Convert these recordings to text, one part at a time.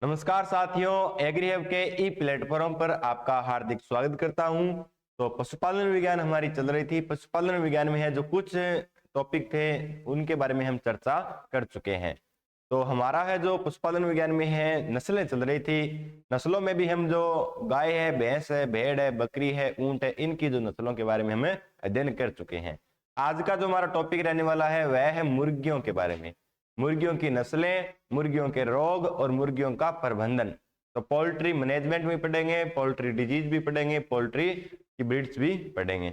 नमस्कार साथियों, एग्रीहब के ई प्लेटफॉर्म पर आपका हार्दिक स्वागत करता हूं। तो पशुपालन विज्ञान हमारी चल रही थी। पशुपालन विज्ञान में है जो कुछ टॉपिक थे उनके बारे में हम चर्चा कर चुके हैं। तो हमारा है जो पशुपालन विज्ञान में है नस्लें चल रही थी। नस्लों में भी हम जो गाय है, भैंस है, भेड़ है, बकरी है, ऊंट है, इनकी जो नस्लों के बारे में हमें अध्ययन कर चुके हैं। आज का जो हमारा टॉपिक रहने वाला है वह है मुर्गियों के बारे में। मुर्गियों की नस्लें, मुर्गियों के रोग और मुर्गियों का प्रबंधन। तो पोल्ट्री मैनेजमेंट भी पढ़ेंगे, पोल्ट्री डिजीज भी पढ़ेंगे, पोल्ट्री की ब्रीड्स भी पढ़ेंगे।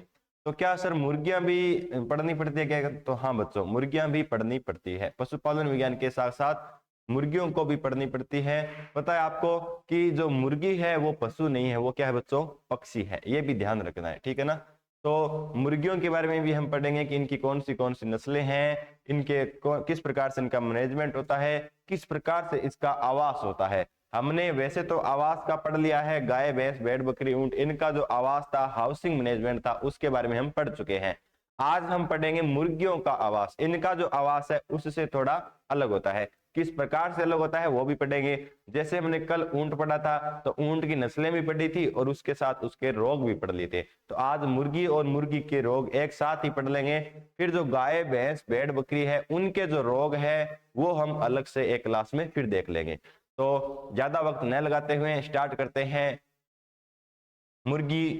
तो क्या सर मुर्गियां भी पढ़नी पड़ती है क्या? तो हाँ बच्चों, मुर्गियां भी पढ़नी पड़ती है। पशुपालन विज्ञान के साथ साथ मुर्गियों को भी पढ़नी पड़ती है। पता है आपको कि जो मुर्गी है वो पशु नहीं है, वो क्या है बच्चों? पक्षी है। ये भी ध्यान रखना है, ठीक है ना। तो मुर्गियों के बारे में भी हम पढ़ेंगे कि इनकी कौन सी नस्लें हैं, इनके किस प्रकार से इनका मैनेजमेंट होता है, किस प्रकार से इसका आवास होता है। हमने वैसे तो आवास का पढ़ लिया है, गाय, भैंस, भेड़, बकरी, ऊंट, इनका जो आवास था, हाउसिंग मैनेजमेंट था, उसके बारे में हम पढ़ चुके हैं। आज हम पढ़ेंगे मुर्गियों का आवास। इनका जो आवास है उससे थोड़ा अलग होता है। किस प्रकार से अलग होता है वो भी पढ़ेंगे। जैसे हमने कल ऊंट पढ़ा था तो ऊंट की नस्लें भी पढ़ी थी और उसके साथ उसके रोग भी पढ़ लिए थे। तो आज मुर्गी और मुर्गी के रोग एक साथ ही पढ़ लेंगे। फिर जो गाय, भैंस, भेड़, बकरी है उनके जो रोग है वो हम अलग से एक क्लास में फिर देख लेंगे। तो ज्यादा वक्त न लगाते हुए स्टार्ट करते हैं। मुर्गी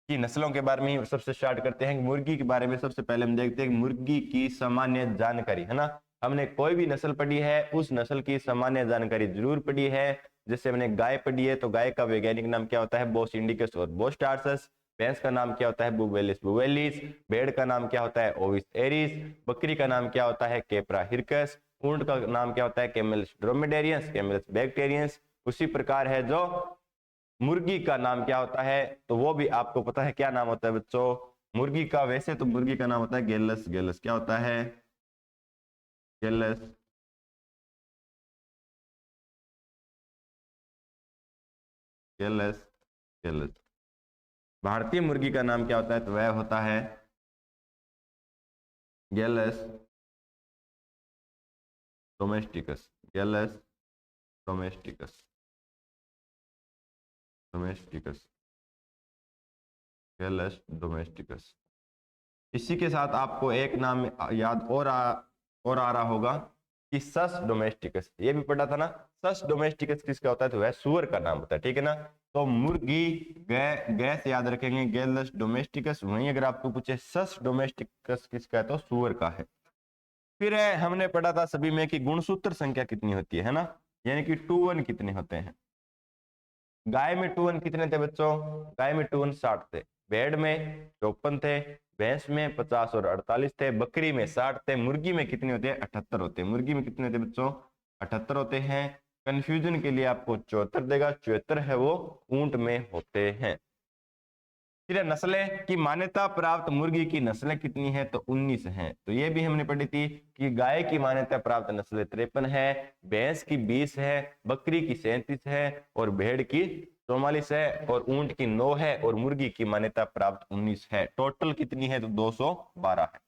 की नस्लों के बारे में सबसे स्टार्ट करते हैं। मुर्गी के बारे में सबसे पहले हम देखते हैं मुर्गी की सामान्य जानकारी, है ना। हमने कोई भी नस्ल पढ़ी है उस नस्ल की सामान्य जानकारी जरूर पढ़ी है। जैसे हमने गाय पढ़ी है तो गाय का वैज्ञानिक नाम क्या होता है? बोस इंडिकस और बोस टार्सस। भैंस का नाम क्या होता है? बुवेलिस बुवेलिस। भेड़ का नाम क्या होता है? ओविस एरिस। बकरी का नाम क्या होता है? केप्रा हिरकस। ऊंट का नाम क्या होता है? कैमेलिस ड्रोमेडेरियंस, कैमेलिस बैक्टेरियंस। उसी प्रकार है जो मुर्गी का नाम क्या होता है, तो वो भी आपको पता है क्या नाम होता है बच्चों? मुर्गी का वैसे तो मुर्गी का नाम होता है गेलस। गेलस क्या होता है? गेलस। गेलस। गेलस। भारतीय मुर्गी का नाम क्या होता है? तो वह होता है गेलस डोमेस्टिकस। गेलस डोमेस्टिकस। डोमेस्टिकस। गेलस डोमेस्टिकस। इसी के साथ आपको एक नाम याद और आ रहा होगा कि सस डोमेस्टिकस। ये भी पढ़ा था ना। सस डोमेस्टिकस किसका होता है? तो वह सुअर का नाम होता है, ठीक है ना। तो मुर्गी गै से याद रखेंगे गेलस डोमेस्टिकस। वहीं अगर आपको पूछे सस डोमेस्टिकस किसका है तो सुअर का है। फिर हमने पढ़ा था सभी में कि गुणसूत्र संख्या कितनी होती है ना, यानी कि 2 1 कितने होते हैं। गाय में 2 1 कितने थे बच्चों? गाय में 2 1 60 थे। भेड़ में 54 थे। भैंस में 50 और 48 थे। बकरी में 60 थे। मुर्गी में कितने होते हैं? 78 होते हैं। मुर्गी में कितने होते हैं बच्चों? 78 होते हैं। कंफ्यूजन के लिए आपको 74 देगा, 74 है वो ऊंट में होते हैं। फिर नस्लें की मान्यता प्राप्त मुर्गी की नस्लें कितनी है? तो 19 हैं। तो ये भी हमने पढ़ी थी कि गाय की मान्यता प्राप्त नस्लें 53 है, भैंस की 20 है, बकरी की 37 है और भेड़ की 44 है और ऊंट की 9 है और मुर्गी की मान्यता प्राप्त 19 है। टोटल कितनी है? तो 212 है।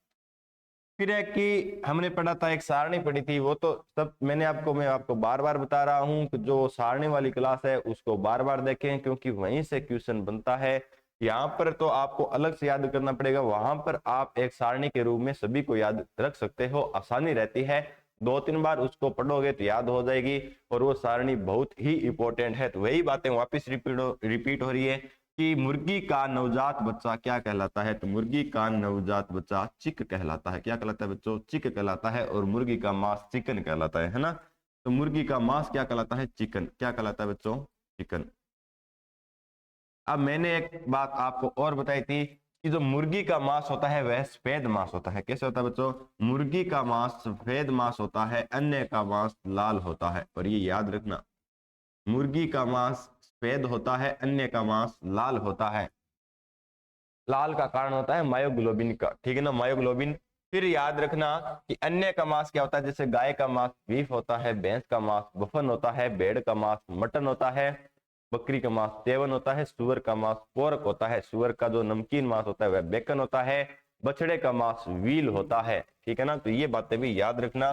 फिर है कि हमने पढ़ा था, एक सारणी पढ़ी थी, वो तो सब मैं आपको बार बार बता रहा हूं कि जो सारणी वाली क्लास है उसको बार बार देखें क्योंकि वहीं से क्वेश्चन बनता है। यहाँ पर तो आपको अलग से याद करना पड़ेगा, वहां पर आप एक सारणी के रूप में सभी को याद रख सकते हो, आसानी रहती है। 2 3 बार उसको पढ़ोगे तो याद हो जाएगी और वो सारणी बहुत ही इंपॉर्टेंट है। तो वही बातें वापस रिपीट हो रही है कि मुर्गी का नवजात बच्चा क्या कहलाता है? तो मुर्गी का नवजात बच्चा चिक कहलाता है। क्या कहलाता है बच्चों? चिक कहलाता है। और मुर्गी का मांस चिकन कहलाता है ना। तो मुर्गी का मांस क्या कहलाता है? चिकन। क्या कहलाता है बच्चों? चिकन। अब मैंने एक बात आपको और बताई थी कि जो मुर्गी का मांस होता है वह सफेद मांस होता है। कैसे होता है बच्चों? मुर्गी का मांस सफेद मांस होता है, अन्य का मांस लाल होता है। और ये याद रखना, मुर्गी का मांस सफेद होता है, अन्य का मांस लाल होता है। लाल का कारण होता है मायोग्लोबिन का, ठीक है ना, मायोग्लोबिन। फिर याद रखना कि अन्य का मांस क्या होता है? जैसे गाय का मांस बीफ होता है, भैंस का मांस बफन होता है, भेड़ का मांस मटन होता है, बकरी का मांस तेवन होता है, सुअर का मांस पोरक होता है, सुअर का जो नमकीन मांस होता है वह बेकन होता है, बछड़े का मांस व्हील होता है, ठीक है ना। तो ये बातें भी याद रखना।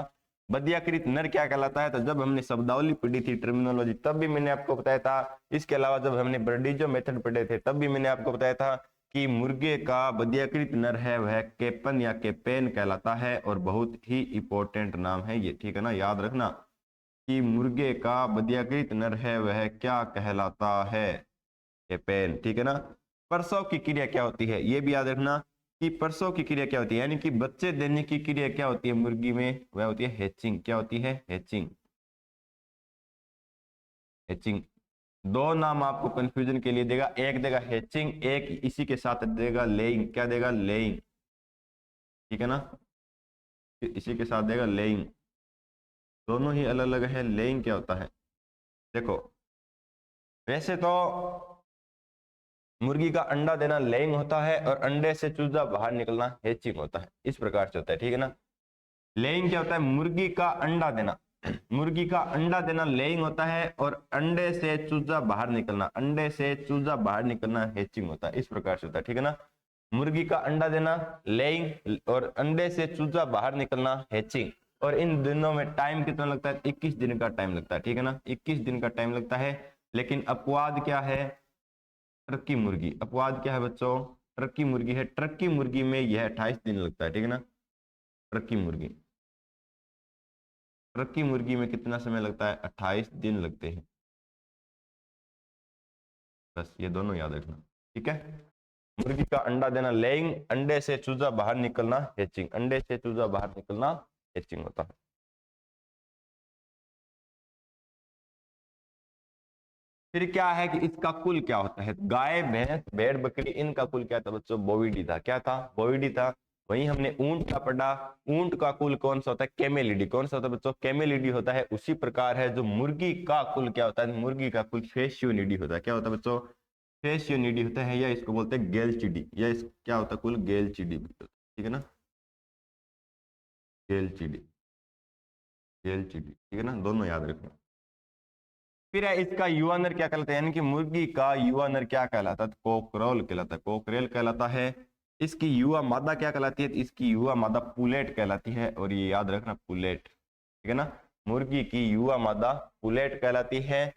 बदियाकृत नर क्या कहलाता है, तो जब हमने शब्दावली पढ़ी थी, टर्मिनोलॉजी, तब भी मैंने आपको बताया था। इसके अलावा जब हमने बर्डीजो मेथड पढ़े थे तब भी मैंने आपको बताया था कि मुर्गे का बदियाकृत नर है वह केपन या केपेन कहलाता है, और बहुत ही इंपॉर्टेंट नाम है ये, ठीक है ना, याद रखना कि मुर्गे का बदियाकृत नर है वह क्या कहलाता है, केपेन, ठीक है ना। प्रसव की क्रिया क्या होती है ये भी याद रखना कि प्रसव की क्रिया क्या होती है, यानी कि बच्चे देने की क्रिया क्या होती है मुर्गी में, वह होती है हैचिंग। क्या होती है, हैचिंग, हैचिंग। दो नाम आपको कंफ्यूजन के लिए देगा, एक देगा हैचिंग, एक इसी के साथ देगा लेइंग। क्या देगा, लेइंग, ठीक है ना, इसी के साथ देगा लेइंग। दोनों ही अलग अलग है। लेइंग क्या होता है, देखो वैसे तो मुर्गी का अंडा देना लेइंग होता है और अंडे से चूजा बाहर निकलना हैचिंग होता है, इस प्रकार से होता है, ठीक है ना। लेइंग क्या होता है, मुर्गी का अंडा देना, मुर्गी का अंडा देना लेइंग होता है, और अंडे से चूजा बाहर निकलना, अंडे से चूजा बाहर निकलना हैचिंग होता है, इस प्रकार से होता है, ठीक है ना। मुर्गी का अंडा देना लेइंग और अंडे से चूजा बाहर निकलना हैचिंग। और इन दिनों में टाइम कितना लगता है, 21 दिन का टाइम लगता है, ठीक है ना, 21 दिन का टाइम लगता है। लेकिन अपवाद क्या है, ट्रकी मुर्गी, अपवाद क्या है बच्चों, ट्रकी मुर्गी है। ट्रकी मुर्गी में यह 28 दिन लगता है, ठीक है ना। ट्रकी मुर्गी, ट्रकी मुर्गी में कितना समय लगता है, 28 दिन लगते हैं। बस ये दोनों याद रखना, ठीक है। मुर्गी का अंडा देना लेइंग, अंडे से चूजा बाहर निकलना हैचिंग, अंडे से चूजा बाहर निकलना हैचिंग होता है। फिर क्या है कि इसका कुल क्या होता है, गाय भैंस भेड़ बकरी, इनका कुल क्या था बच्चों, बोविडी था। क्या था, बोविडी था। वहीं हमने ऊंट का पढ़ा, ऊंट का कुल कौन सा होता है, कैमेलिडी। कौन सा होता है बच्चों, कैमेलिडी होता है। उसी प्रकार है जो मुर्गी का कुल क्या होता है, मुर्गी का कुल फेशियोनिडी होता है। क्या होता है बच्चों, फेशियोनिडी होता है, या इसको बोलते हैं गेलचिडी, या इस क्या होता है, कुल गेलचिडी भी होता है, ठीक है ना, गेलचिडी, गेलचिडी, ठीक है ना, दोनों याद रखना। फिर है इसका युवा नर क्या कहलाता है, यानी कि मुर्गी का युवा नर क्या कहलाता है, कोकरोल कहलाता है, कोकरेल कहलाता है। इसकी युवा मादा क्या कहलाती है, इसकी युवा मादा पुलेट कहलाती है, और ये याद रखना पुलेट, ठीक है ना। मुर्गी की युवा मादा पुलेट कहलाती है।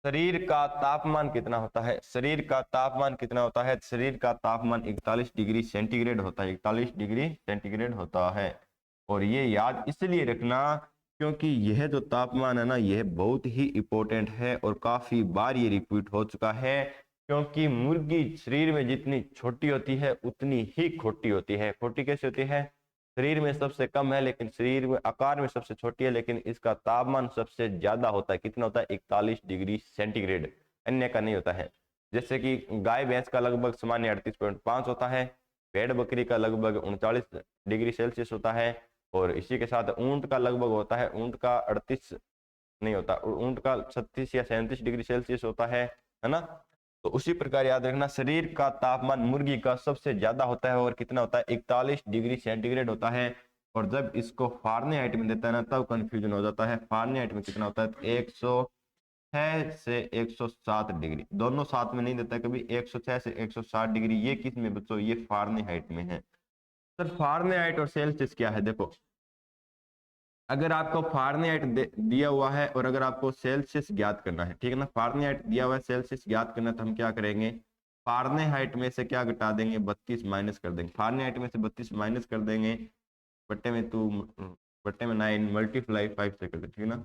शरीर का तापमान कितना होता है, शरीर का तापमान कितना होता है, शरीर का तापमान 41 डिग्री सेंटीग्रेड होता है, 41 डिग्री सेंटीग्रेड होता है। और ये याद इसलिए रखना क्योंकि यह जो तापमान है ना, यह बहुत ही इंपॉर्टेंट है और काफी बार ये रिपीट हो चुका है। क्योंकि मुर्गी शरीर में जितनी छोटी होती है उतनी ही खोटी होती है। खोटी कैसे होती है, शरीर में सबसे कम है लेकिन शरीर में आकार में सबसे छोटी है, लेकिन इसका तापमान सबसे ज्यादा होता है। कितना होता है, 41 डिग्री सेंटीग्रेड, अन्य का नहीं होता है। जैसे कि गाय भैंस का लगभग सामान्य 38.5 होता है, भेड़ बकरी का लगभग 39 डिग्री सेल्सियस होता है, और इसी के साथ ऊंट का लगभग होता है, ऊंट का 38 नहीं होता, ऊंट का 36 या 37 डिग्री सेल्सियस होता है ना। तो उसी प्रकार याद रखना, शरीर का तापमान मुर्गी का सबसे ज्यादा होता है, और कितना होता है, 41 डिग्री सेंटीग्रेड होता है। और जब इसको फारेनहाइट में देता है ना, तब कंफ्यूजन हो जाता है। फारेनहाइट में कितना होता है, 106 से 107 डिग्री, दोनों साथ में नहीं देता है कभी। 106 से 160 डिग्री, ये किस में बच्चों, ये फारेनहाइट में है। सर फारेनहाइट और सेल्सियस क्या है, देखो अगर आपको फारेनहाइट दिया हुआ है और अगर आपको सेल्सियस ज्ञात करना है, ठीक है ना, फारेनहाइट दिया हुआ है, सेल्सियस ज्ञात करना है, तो हम क्या करेंगे, फारेनहाइट में से क्या घटा देंगे, 32 माइनस कर देंगे। फारेनहाइट में से 32 माइनस कर देंगे, बट्टे में टू, बट्टे में 9, मल्टीप्लाई 5 से कर देंगे, ठीक है ना,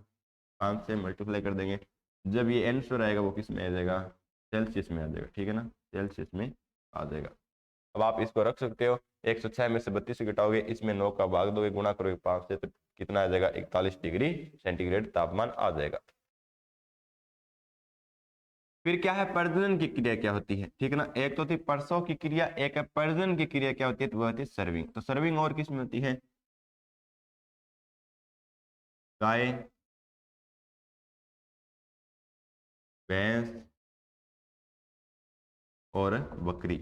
5 से मल्टीप्लाई कर देंगे। जब ये आंसर आएगा वो किस में आ जाएगा, सेल्सियस में आ जाएगा, ठीक है ना, सेल्सियस में आ जाएगा। अब आप इसको रख सकते हो, 106 में से 32 घटाओगे, इसमें 9 का भाग दोगे, गुणा करोगे 5 से, तो कितना आ जाएगा, 41 डिग्री सेंटीग्रेड तापमान आ जाएगा। फिर क्या है, प्रजनन की क्रिया क्या होती है, ठीक है ना, एक तो थी प्रसव की क्रिया, एक है प्रजनन की क्रिया क्या होती है, तो वह होती है सर्विंग। तो सर्विंग और किस में होती है, गाय भैंस और बकरी,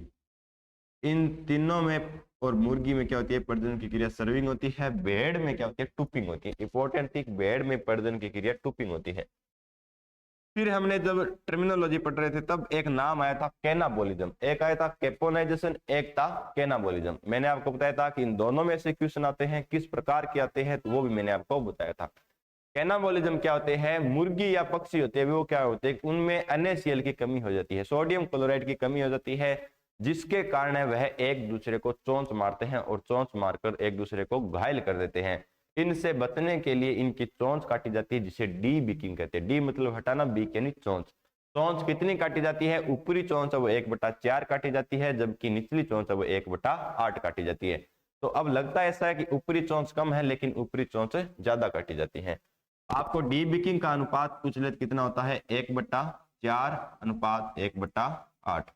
इन तीनों में और मुर्गी में क्या होती है, प्रजनन की क्रिया सर्विंग होती है। भेड़ में क्या होती है, टूपिंग होती है। इंपॉर्टेंट थी, भेड़ में प्रजनन की क्रिया टूपिंग होती है। फिर हमने जब टर्मिनोलॉजी पढ़ रहे थे तब एक नाम आया था कैनाबोलिज्म, एक आया था कैपोनाइजेशन, एक था कैनाबोलिज्म। मैंने आपको बताया था कि इन दोनों में से क्वेश्चन आते हैं, किस प्रकार के आते हैं, तो वो भी मैंने आपको बताया था। कैनाबोलिज्म क्या होते हैं, मुर्गी या पक्षी होते हैं वो क्या होते हैं, उनमें NaCl की कमी हो जाती है, सोडियम क्लोराइड की कमी हो जाती है, जिसके कारण वह एक दूसरे को चोंच मारते हैं और चोंच मारकर एक दूसरे को घायल कर देते हैं। इनसे बचने के लिए इनकी चोंच काटी जाती है, जिसे डी बिकिंग कहते हैं। डी मतलब हटाना, बीक यानी चोंच। चोंच कितनी काटी जाती है, ऊपरी चोंच है वो 1/4 काटी जाती है, जबकि निचली चोंच है वो 1/8 काटी जाती है। तो अब लगता है ऐसा है कि ऊपरी चोंच कम है, लेकिन ऊपरी चोंच ज्यादा काटी जाती है। आपको डी बिकिंग का अनुपात पूछ ले कितना होता है, 1/4 अनुपात 1/8।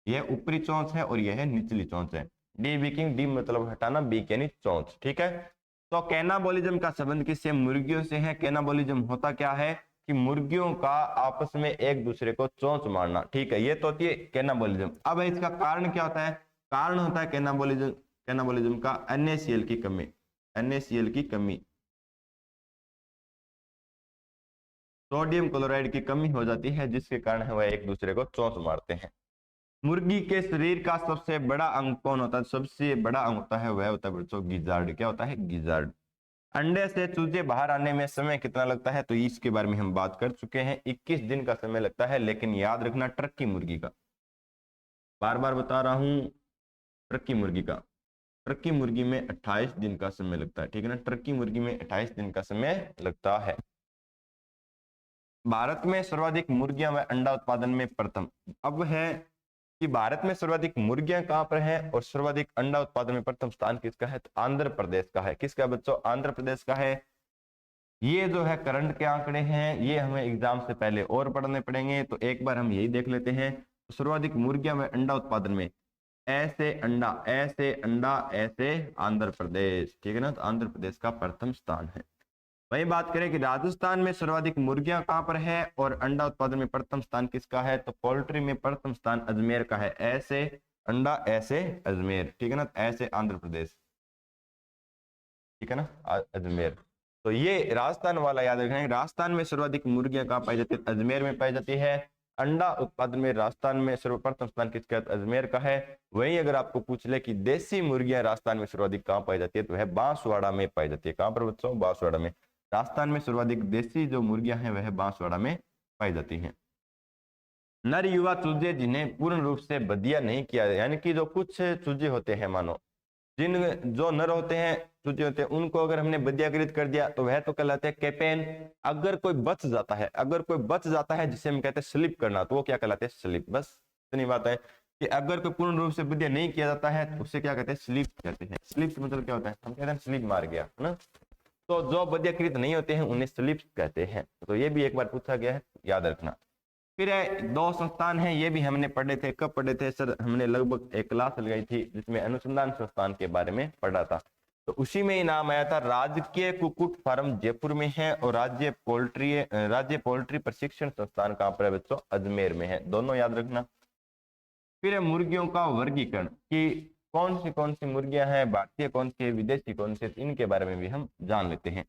यह ऊपरी चोंच है और यह है निचली चोंच है। डी बिकिंग, डी मतलब हटाना, बीक यानी चोंच, ठीक है। तो कैनाबोलिज्म का संबंध किससे, मुर्गियों से है। कैनाबोलिज्म होता क्या है कि मुर्गियों का आपस में एक दूसरे को चोंच मारना, ठीक है, ये तो होती है कैनाबोलिज्म। अब इसका कारण क्या होता है, कारण होता है कैनाबोलिज्म का NaCl की कमी, NaCl की कमी, सोडियम क्लोराइड की कमी हो जाती है, जिसके कारण वह एक दूसरे को चोंच मारते हैं। मुर्गी के शरीर का सबसे बड़ा अंग कौन होता है, सबसे बड़ा अंग होता है वह होता है बच्चों गिजार्ड। क्या होता है, गिजार्ड। अंडे से चूजे बाहर आने में समय कितना लगता है, तो इसके बारे में हम बात कर चुके हैं, 21 दिन का समय लगता है। लेकिन याद रखना टर्की मुर्गी का, बार बार बता रहा हूं, टर्की मुर्गी का, टर्की मुर्गी में 28 दिन का समय लगता है, ठीक है ना, टर्की मुर्गी में 28 दिन का समय लगता है। भारत में सर्वाधिक मुर्गियां व अंडा उत्पादन में प्रथम। अब है कि भारत में सर्वाधिक मुर्गियां कहां पर है और सर्वाधिक अंडा उत्पादन में प्रथम स्थान किसका है, तो आंध्र प्रदेश का है। किसका बच्चों, आंध्र प्रदेश का है। ये जो है करंट के आंकड़े हैं, ये हमें एग्जाम से पहले और पढ़ने पड़ेंगे, तो एक बार हम यही देख लेते हैं। तो सर्वाधिक मुर्गियां व अंडा उत्पादन में, ऐसे अंडा, ऐसे अंडा, ऐसे आंध्र प्रदेश, ठीक है ना, तो आंध्र प्रदेश का प्रथम स्थान है। वही बात करें कि राजस्थान में सर्वाधिक मुर्गियां कहां पर है और अंडा उत्पादन में प्रथम स्थान किसका है, तो पोल्ट्री में प्रथम स्थान अजमेर का है। ऐसे अंडा, ऐसे अजमेर, ठीक है ना, ऐसे आंध्र प्रदेश, ठीक है ना, अजमेर। तो ये राजस्थान वाला याद रखना है, राजस्थान में सर्वाधिक मुर्गियां कहां पाई जाती है, अजमेर में पाई जाती है। अंडा उत्पादन में राजस्थान में सर्वप्रथम स्थान किसका है, अजमेर का है। वहीं अगर आपको पूछ ले कि देसी मुर्गियां राजस्थान में सर्वाधिक कहां पाई जाती है, तो वह बांसवाड़ा में पाई जाती है। कहां पर बच्चों, बांसवाड़ा में। राजस्थान में सर्वाधिक देसी जो मुर्गियां हैं वह बांसवाड़ा में पाई जाती हैं। नर युवा चूजे जिन्हें पूर्ण रूप से बदिया नहीं किया, यानी कि जो कुछ चूजे होते हैं, मानो जिन जो नर होते हैं, चूजे होते हैं, उनको अगर हमने बदियाकृत कर दिया तो वह तो कहलाते हैं कैपेन। अगर कोई बच जाता है, अगर कोई बच जाता है जिसे हम कहते हैं स्लिप करना, तो वो क्या कहलाते हैं, स्लिप। बस इतनी बात है कि अगर कोई पूर्ण रूप से बदिया नहीं किया जाता है तो उसे क्या कहते हैं, स्लिप कहते हैं। स्लिप मतलब क्या होता है, हम कहते हैं स्लिप मार गया, है ना। तो जो बदियाकृत नहीं होते हैं उन्हें स्लिप कहते हैं। तो ये भी एक बार पूछा गया है, याद रखना। फिर दो संस्थान हैं, ये भी हमने पढ़े थे। कब पढ़े थे सर, हमने लगभग एक क्लास लगाई थी जिसमें अनुसंधान संस्थान के बारे में पढ़ा था। तो उसी में ही नाम आया था, राजकीय कुक्कुट फार्म जयपुर में है और राज्य पोल्ट्री प्रशिक्षण संस्थान कहां पर है बच्चों, अजमेर में है। दोनों याद रखना। फिर है मुर्गियों का वर्गीकरण, कि कौन सी मुर्गियां हैं, भारतीय कौन सी, विदेशी कौन सी, इनके बारे में भी हम जान लेते हैं।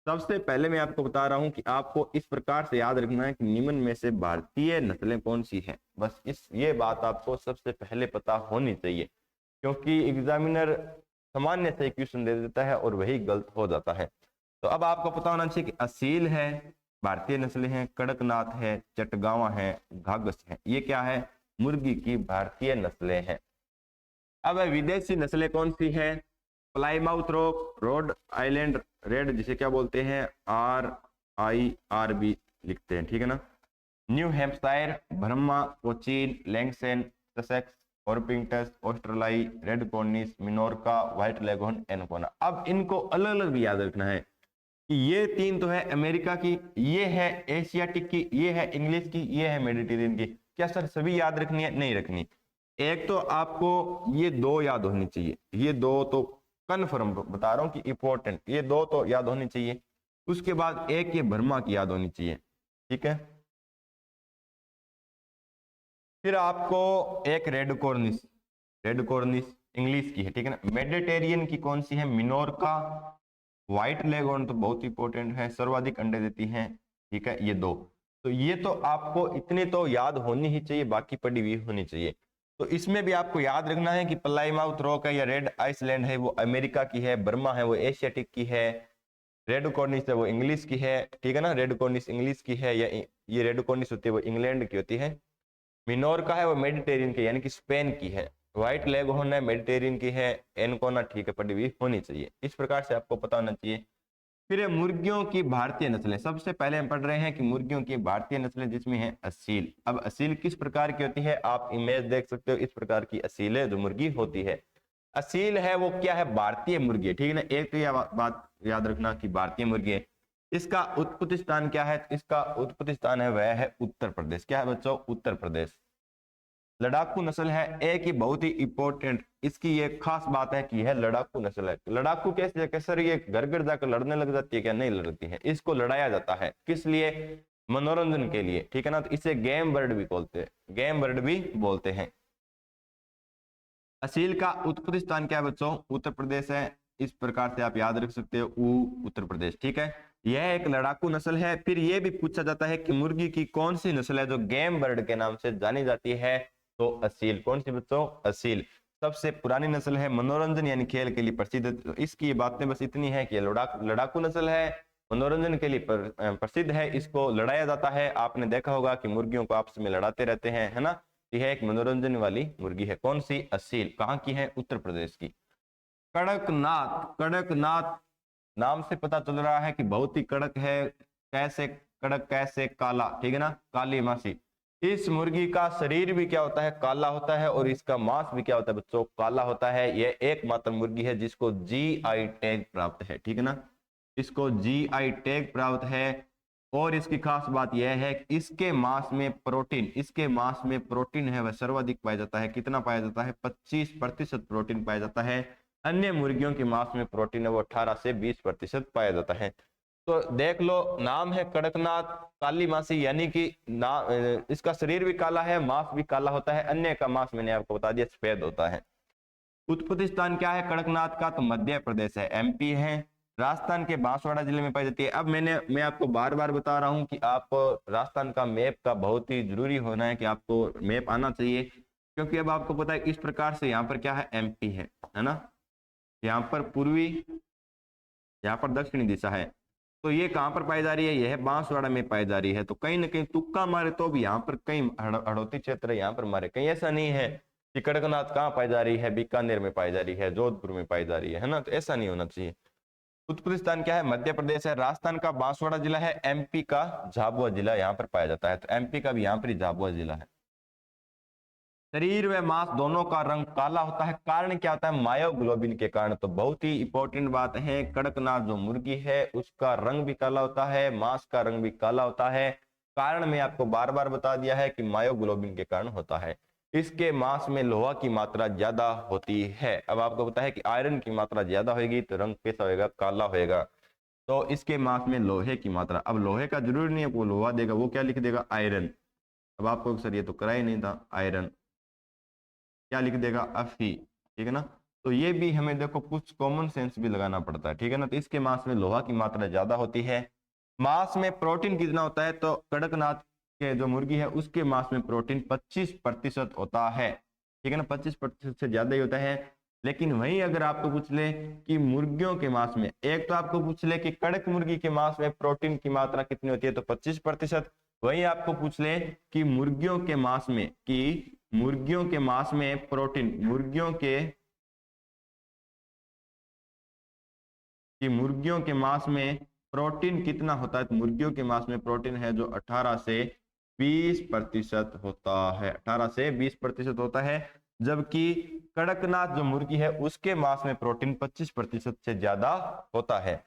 सबसे पहले मैं आपको बता रहा हूं कि आपको इस प्रकार से याद रखना है कि निम्न में से भारतीय नस्लें कौन सी हैं। बस ये बात आपको सबसे पहले पता होनी चाहिए, क्योंकि एग्जामिनर सामान्य से क्वेश्चन दे देता है और वही गलत हो जाता है। तो अब आपको पता होना चाहिए कि असील है, भारतीय नस्लें हैं, कड़कनाथ है, चटगावा है, घाघस है, ये क्या है, मुर्गी की भारतीय नस्लें हैं। अब विदेशी नस्लें कौन सी है, Plymouth rock, Rhode Island red, जिसे क्या बोलते हैं, RIRB लिखते हैं, ठीक है ना, New Hampshire, Brahma, Cochin, Langshan, Sussex, Orpingtons, Australorp, Red Cornish, Minorca, White Leghorn, Ancona. अब इनको अलग अलग भी याद रखना है कि ये तीन तो है अमेरिका की, ये है एशियाटिक की, ये है इंग्लिश की, ये है मेडिटेरियन की। क्या सर सभी याद रखनी है, नहीं रखनी। एक तो आपको ये दो याद होनी चाहिए, ये दो तो कन्फर्म बता रहा हूं कि इंपॉर्टेंट, ये दो तो याद होनी चाहिए। उसके बाद एक ये बर्मा की याद होनी चाहिए, ठीक है। फिर आपको एक रेड कॉर्निश इंग्लिश की है, ठीक है ना। मेडिटेरियन की कौन सी है, मिनोरका, व्हाइट लेगोन तो बहुत इंपॉर्टेंट है, सर्वाधिक अंडे देती हैं, ठीक है, ये दो। तो ये तो आपको इतनी तो याद होनी ही चाहिए, बाकी पड़ी हुई होनी चाहिए। तो इसमें भी आपको याद रखना है कि प्लाईमाउथ रॉक है या रेड आइसलैंड है वो अमेरिका की है, बर्मा है वो एशियाटिक की है, रेड कॉर्निस है वो इंग्लिश की है, ठीक है ना, रेड कॉर्निस इंग्लिश की है, या ये रेड कॉर्निस होती है वो इंग्लैंड की होती है। मिनोरका है वो मेडिटेरियन की यानी कि स्पेन की है। व्हाइट लेगहॉर्न है मेडिटेरियन की है। एनकोना ठीक है पड़ी हुई होनी चाहिए। इस प्रकार से आपको पता होना चाहिए। फिर है मुर्गियों की भारतीय नस्लें। सबसे पहले हम पढ़ रहे हैं कि मुर्गियों की भारतीय नस्लें, जिसमें है असील। अब असील किस प्रकार की होती है, आप इमेज देख सकते हो, इस प्रकार की असील जो मुर्गी होती है। असील है वो क्या है, भारतीय मुर्गी है, ठीक है ना। एक तो यह बात याद रखना कि भारतीय मुर्गी है। इसका उत्पत्ति स्थान क्या है, इसका उत्पत्ति स्थान है वह है उत्तर प्रदेश। क्या है बच्चों, उत्तर प्रदेश। लड़ाकू नस्ल है, एक ही बहुत ही इंपॉर्टेंट इसकी ये खास बात है कि यह लड़ाकू नस्ल है। लड़ाकू कैसे कैसे ये घर घर जाकर लड़ने लग जाती है, क्या नहीं लड़ती है। इसको लड़ाया जाता है किस लिए, मनोरंजन के लिए, ठीक है ना। तो इसे गेम बर्ड भी बोलते हैं, गेम बर्ड भी बोलते हैं। असील का उत्पत्ति स्थान क्या है बच्चों, उत्तर प्रदेश है। इस प्रकार से आप याद रख सकते हो, उत्तर प्रदेश, ठीक है। यह एक लड़ाकू नस्ल है। फिर यह भी पूछा जाता है कि मुर्गी की कौन सी नस्ल है जो गेम बर्ड के नाम से जानी जाती है, तो असील। कौन सी बच्चों, असील। सबसे पुरानी नस्ल है, मनोरंजन यानी खेल के लिए प्रसिद्ध। तो इसकी बातें बस इतनी है कि लड़ाकू नस्ल है, मनोरंजन के लिए प्रसिद्ध है, इसको लड़ाया जाता है। आपने देखा होगा कि मुर्गियों को आपस में लड़ाते रहते हैं, है ना। यह एक मनोरंजन वाली मुर्गी है। कौन सी, असील। कहाँ की है, उत्तर प्रदेश की। कड़कनाथ, कड़कनाथ नाम से पता चल रहा है कि बहुत ही कड़क है। कैसे कड़क, कैसे काला, ठीक है ना, काली मासी। इस मुर्गी का शरीर भी क्या होता है, काला होता है, और इसका मांस भी क्या होता है बच्चों, काला होता है। यह एकमात्र मुर्गी है जिसको जीआई टैग प्राप्त है, ठीक है ना, इसको जीआई टैग प्राप्त है। और इसकी खास बात यह है कि इसके मांस में प्रोटीन, इसके मांस में प्रोटीन है वह सर्वाधिक पाया जाता है। कितना पाया जाता है, 25% प्रोटीन पाया जाता है। अन्य मुर्गियों के मांस में प्रोटीन है वो 18 से 20% पाया जाता है। तो देख लो, नाम है कड़कनाथ, काली मासी, यानी कि इसका शरीर भी काला है, मांस भी काला होता है। अन्य का मांस मैंने आपको बता दिया सफेद होता है। उत्पत्ति स्थान क्या है कड़कनाथ का, तो मध्य प्रदेश है, एमपी है। राजस्थान के बांसवाड़ा जिले में पाई जाती है। अब मैं आपको बार बार बता रहा हूं कि आप राजस्थान का मैप का बहुत ही जरूरी होना है कि आपको मैप आना चाहिए, क्योंकि अब आपको पता है इस प्रकार से यहाँ पर क्या है, एमपी है ना, यहाँ पर पूर्वी, यहाँ पर दक्षिणी दिशा है। तो ये कहाँ पर पाई जा रही है, यह बांसवाड़ा में पाई जा रही है। तो कहीं ना कहीं तुक्का मारे तो भी यहाँ पर कहीं हड़ौती क्षेत्र है, यहाँ पर मारे, कहीं ऐसा नहीं है कि कड़कनाथ कहाँ पाई जा रही है, बीकानेर में पाई जा रही है, जोधपुर में पाई जा रही है ना। तो ऐसा नहीं होना चाहिए। उत्पत्ति स्थान क्या है, मध्य प्रदेश है। राजस्थान का बांसवाड़ा जिला है। एमपी का झाबुआ जिला यहाँ पर पाया जाता है। तो एमपी का भी यहाँ पर झाबुआ जिला है। शरीर व मांस दोनों का रंग काला होता है। कारण क्या होता है, मायोग्लोबिन के कारण। तो बहुत ही इंपॉर्टेंट बात है, कड़कनाथ जो मुर्गी है उसका रंग भी काला होता है, मांस का रंग भी काला होता है। कारण मैं आपको बार बार बता दिया है कि मायोग्लोबिन के कारण होता है। इसके मांस में लोहा की मात्रा ज्यादा होती है। अब आपको पता है कि आयरन की मात्रा ज्यादा होगी तो रंग कैसा होगा, काला होगा। तो इसके मांस में लोहे की मात्रा, अब लोहे का जरूरी नहीं है वो लोहा देगा, वो क्या लिख देगा, आयरन। अब आपको सर ये तो करा ही नहीं था, आयरन क्या लिख देगा, अफी, ठीक है ना। तो ये भी हमें देखो कुछ कॉमन सेंस भी लगाना पड़ता है, ठीक है ना। तो इसके मांस में लोहा की मात्रा ज्यादा होती है। मांस में प्रोटीन कितना होता है, तो कड़कनाथ के जो मुर्गी है उसके मांस में प्रोटीन 25% होता है, ठीक है ना, 25% से ज्यादा ही होता है। लेकिन वहीं अगर आपको पूछ ले कि मुर्गियों के मांस में, एक तो आपको पूछ ले कि कड़क मुर्गी के मांस में प्रोटीन की मात्रा कितनी होती है, तो 25%। वहीं आपको पूछ ले कि मुर्गियों के मांस में, कि मुर्गियों के मांस में प्रोटीन, मुर्गियों के मांस में प्रोटीन कितना होता है, तो मुर्गियों के मांस में प्रोटीन है जो 18 से 20% होता है, 18 से 20% होता है। जबकि कड़कनाथ जो मुर्गी है उसके मांस में प्रोटीन 25% से ज्यादा होता है।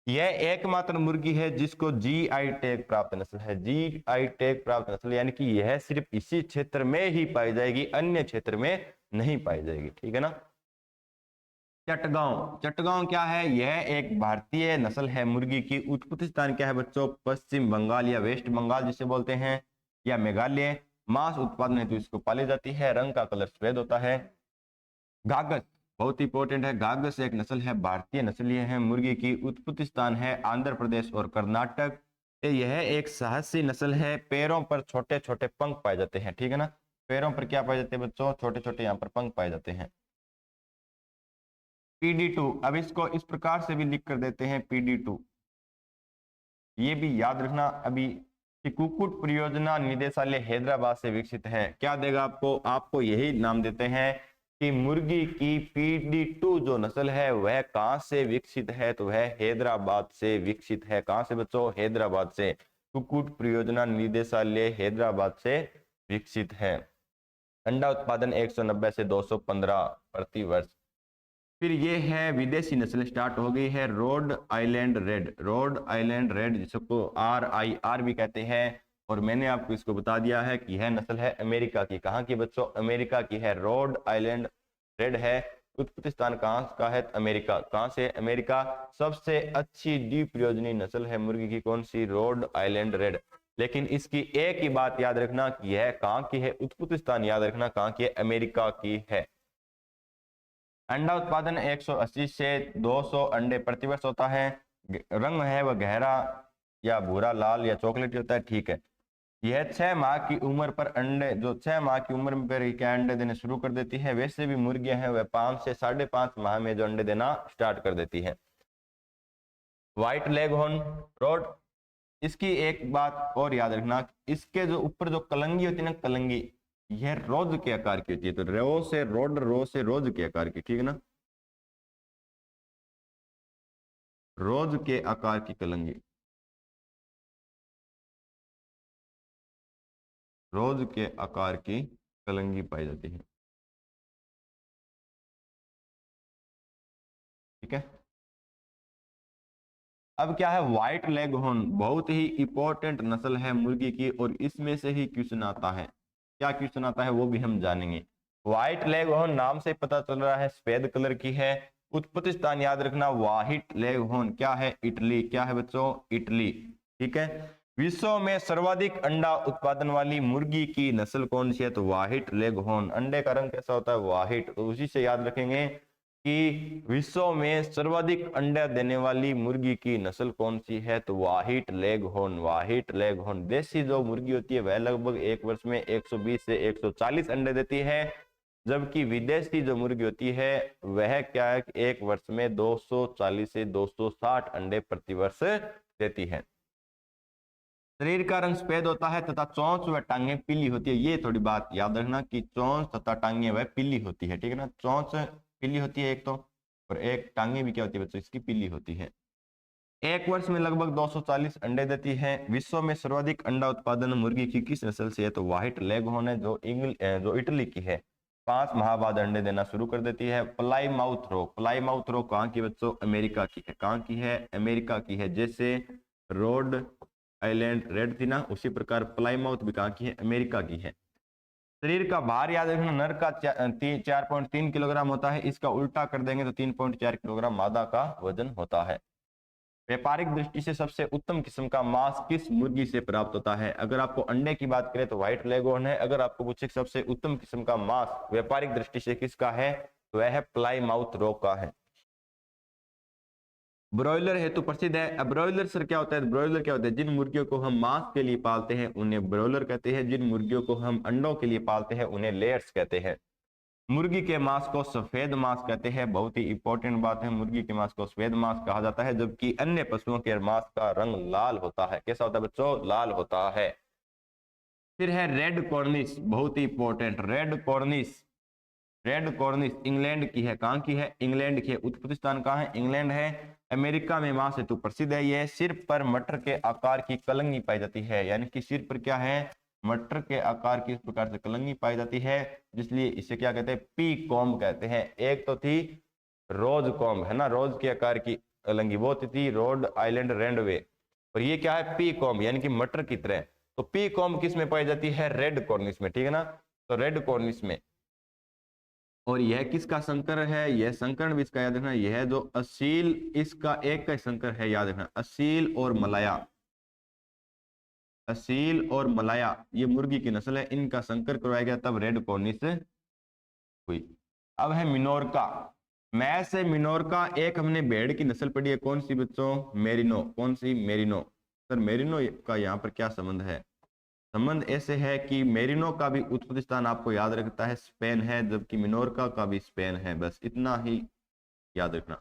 यह एकमात्र मुर्गी है जिसको जीआई टैग प्राप्त नस्ल है। जीआई टैग प्राप्त नस्ल यानी कि यह सिर्फ इसी क्षेत्र में ही पाई जाएगी, अन्य क्षेत्र में नहीं पाई जाएगी, ठीक है ना। चटगांव, चटगांव क्या है, यह एक भारतीय नस्ल है मुर्गी की। उत्पत्ति स्थान क्या है बच्चों, पश्चिम बंगाल या वेस्ट बंगाल जिसे बोलते हैं, या मेघालय। मांस उत्पादन हेतु इसको पाली जाती है। रंग का कलर सफेद होता है। गागस बहुत इंपॉर्टेंट है। गागस एक नस्ल है, भारतीय नस्लीय है मुर्गी की। उत्पत्ति स्थान है आंध्र प्रदेश और कर्नाटक। यह एक साहसी नस्ल है, पैरों पर छोटे छोटे पंख पाए जाते हैं, ठीक है ना। पैरों पर क्या पाए जाते हैं बच्चों, छोटे छोटे यहाँ पर पंख पाए जाते हैं। PD2, अब इसको इस प्रकार से भी लिख कर देते हैं PD2, ये भी याद रखना अभी कि कुक्कुट परियोजना निदेशालय हैदराबाद से विकसित है। क्या देगा आपको, आपको यही नाम देते हैं कि मुर्गी की PD2 जो नस्ल है वह कहां से विकसित है, तो वह हैदराबाद से विकसित है। कहां से बच्चों, हैदराबाद से। कुक्कुट परियोजना निदेशालय हैदराबाद से विकसित है। अंडा उत्पादन 190 से 215 प्रति वर्ष। फिर ये है विदेशी नस्ल स्टार्ट हो गई है, Rhode Island red. Rhode Island red जिसको RIR भी कहते हैं, और मैंने आपको इसको बता दिया है कि यह नस्ल है अमेरिका की। कहाँ की बच्चों, अमेरिका की है। रोड आइलैंड रेड है, उत्पत्ति स्थान कहाँ का है, अमेरिका। कहाँ से, अमेरिका। सबसे अच्छी द्विप्रयोजनी नस्ल है मुर्गी की कौन सी, रोड आइलैंड रेड। लेकिन इसकी एक ही बात याद रखना कि यह कहाँ की है, उत्पत्ति स्थान याद रखना कहाँ की है, अमेरिका की है। अंडा उत्पादन 180 से 200 अंडे प्रति वर्ष होता है। रंग है वह गहरा या भूरा, लाल या चॉकलेटी होता है, ठीक है। यह 6 माह की उम्र पर अंडे, जो 6 माह की उम्र में पर क्या अंडे देने शुरू कर देती है। वैसे भी मुर्गियां हैं वह 5 से 5.5 माह में जो अंडे देना स्टार्ट कर देती है। व्हाइट लेग हॉर्न रोड, इसकी एक बात और याद रखना, इसके जो ऊपर जो कलंगी होती है ना, कलंगी, यह रोज के आकार की होती है। तो रो से रोड, रो से रोज के आकार की, ठीक है ना, रोज के आकार की कलंगी, रोज के आकार की कलंगी पाई जाती है, ठीक है। अब क्या है, व्हाइट लेग हॉर्न, बहुत ही इंपॉर्टेंट नस्ल है मुर्गी की, और इसमें से ही क्वेश्चन आता है। क्या क्वेश्चन आता है वो भी हम जानेंगे। व्हाइट लेग हॉर्न नाम से पता चल रहा है सफेद कलर की है। उत्पत्ति स्थान याद रखना, व्हाइट लेग हॉर्न क्या है, इटली। क्या है बच्चों, इटली, ठीक है। विश्व में सर्वाधिक अंडा उत्पादन वाली मुर्गी की नस्ल कौन सी है, तो व्हाइट लेग हॉर्न। अंडे का रंग कैसा होता है, व्हाइट, तो उसी से याद रखेंगे कि विश्व में सर्वाधिक अंडा देने वाली मुर्गी की नस्ल कौन सी है, तो white leg horn. White leg horn. देसी जो मुर्गी होती है वह लगभग एक वर्ष में 120 से 140 अंडे देती है, जबकि विदेशी जो मुर्गी होती है वह क्या है, एक वर्ष में 240 से 260 अंडे प्रति वर्ष देती है। शरीर का रंग सफेद होता है तथा चोंच व टांगे पीली होती है। ये थोड़ी बात याद रखना कि चोंच तथा टांगे वह पीली होती है, ठीक है ना। चोंच पीली होती है एक तो, और एक टांगे भी क्या होती है बच्चों, इसकी पीली होती है। एक वर्ष में लगभग 240 अंडे देती है। विश्व में सर्वाधिक अंडा उत्पादन मुर्गी की किस नस्ल से है, तो व्हाइट लेग हॉर्न है, जो इटली की है। 5 माह बाद अंडे देना शुरू कर देती है। प्लाई माउथ रोग, प्लाई माउथ रोग कहाँ की बच्चों, अमेरिका की है। कहाँ की है, अमेरिका की है। जैसे रोड आइलैंड रेड थी ना, उसी प्रकार प्लाईमाउथ भी कहाँ की है, अमेरिका की है। शरीर का भार याद रखना, नर का 4.3 किलोग्राम होता है, इसका उल्टा कर देंगे तो 3.4 किलोग्राम मादा का वजन होता है। व्यापारिक दृष्टि से सबसे उत्तम किस्म का मांस किस मुर्गी से प्राप्त होता है। अगर आपको अंडे की बात करें तो व्हाइट लेगहॉर्न है। अगर आपको पूछे सबसे उत्तम किस्म का मांस व्यापारिक दृष्टि से किसका है, तो वह है प्लाईमाउथ रोग का है। ब्रॉयलर हेतु प्रसिद्ध है। अब ब्रॉयलर सर क्या होता है, ब्रॉयलर क्या होता है, जिन मुर्गियों को हम मांस के लिए पालते हैं उन्हें ब्रॉयलर कहते हैं, जिन मुर्गियों को हम अंडों के लिए पालते हैं उन्हें लेयर्स कहते हैं। मुर्गी के मांस को सफेद मांस कहते हैं, बहुत ही इंपॉर्टेंट बात है, मुर्गी के मांस को सफेद मांस कहा जाता है, जबकि अन्य पशुओं के मांस का रंग लाल होता है। कैसा होता है बच्चों, लाल होता है। फिर है रेड कॉर्निश, बहुत ही important, Red Cornish. Red Cornish England की है। कहाँ की है, इंग्लैंड की है। उत्पत्ति स्थान कहाँ है, इंग्लैंड है। अमेरिका में मांस हेतु प्रसिद्ध है। यह सिर पर मटर के आकार की कलंगी पाई जाती है, यानी कि सिर पर क्या है, मटर के आकार की इस प्रकार से कलंगी पाई जाती है, जिसलिए इसे क्या कहते हैं, पी कॉम्ब कहते हैं। एक तो थी रोज कॉम्ब, है ना, रोज के आकार की कलंगी, वो थी रोड आइलैंड रेंडवे, और ये क्या है, पी कॉम्ब, यानी कि मटर की तरह। तो पी कॉम्ब किस में पाई जाती है, रेड कॉर्निश में, ठीक है ना। तो रेड कॉर्निश में। और यह किसका संकर है, यह संकरण भी इसका याद रखना, यह जो असील, इसका एक का संकर है, याद रखना, असील और मलाया। असील और मलाया ये मुर्गी की नस्ल है, इनका संकर करवाया गया तब रेड कॉर्निश हुई। अब है मिनोरका। मैस है मिनोरका। एक हमने भेड़ की नस्ल पढ़ी है, कौन सी बच्चों, मेरिनो। कौन सी, मेरिनो। सर मेरिनो का यहाँ पर क्या संबंध है? संबंध ऐसे है कि मेरिनो का भी उत्पत्ति स्थान आपको याद रखता है स्पेन है, जबकि मिनोरका का भी स्पेन है, बस इतना ही याद रखना।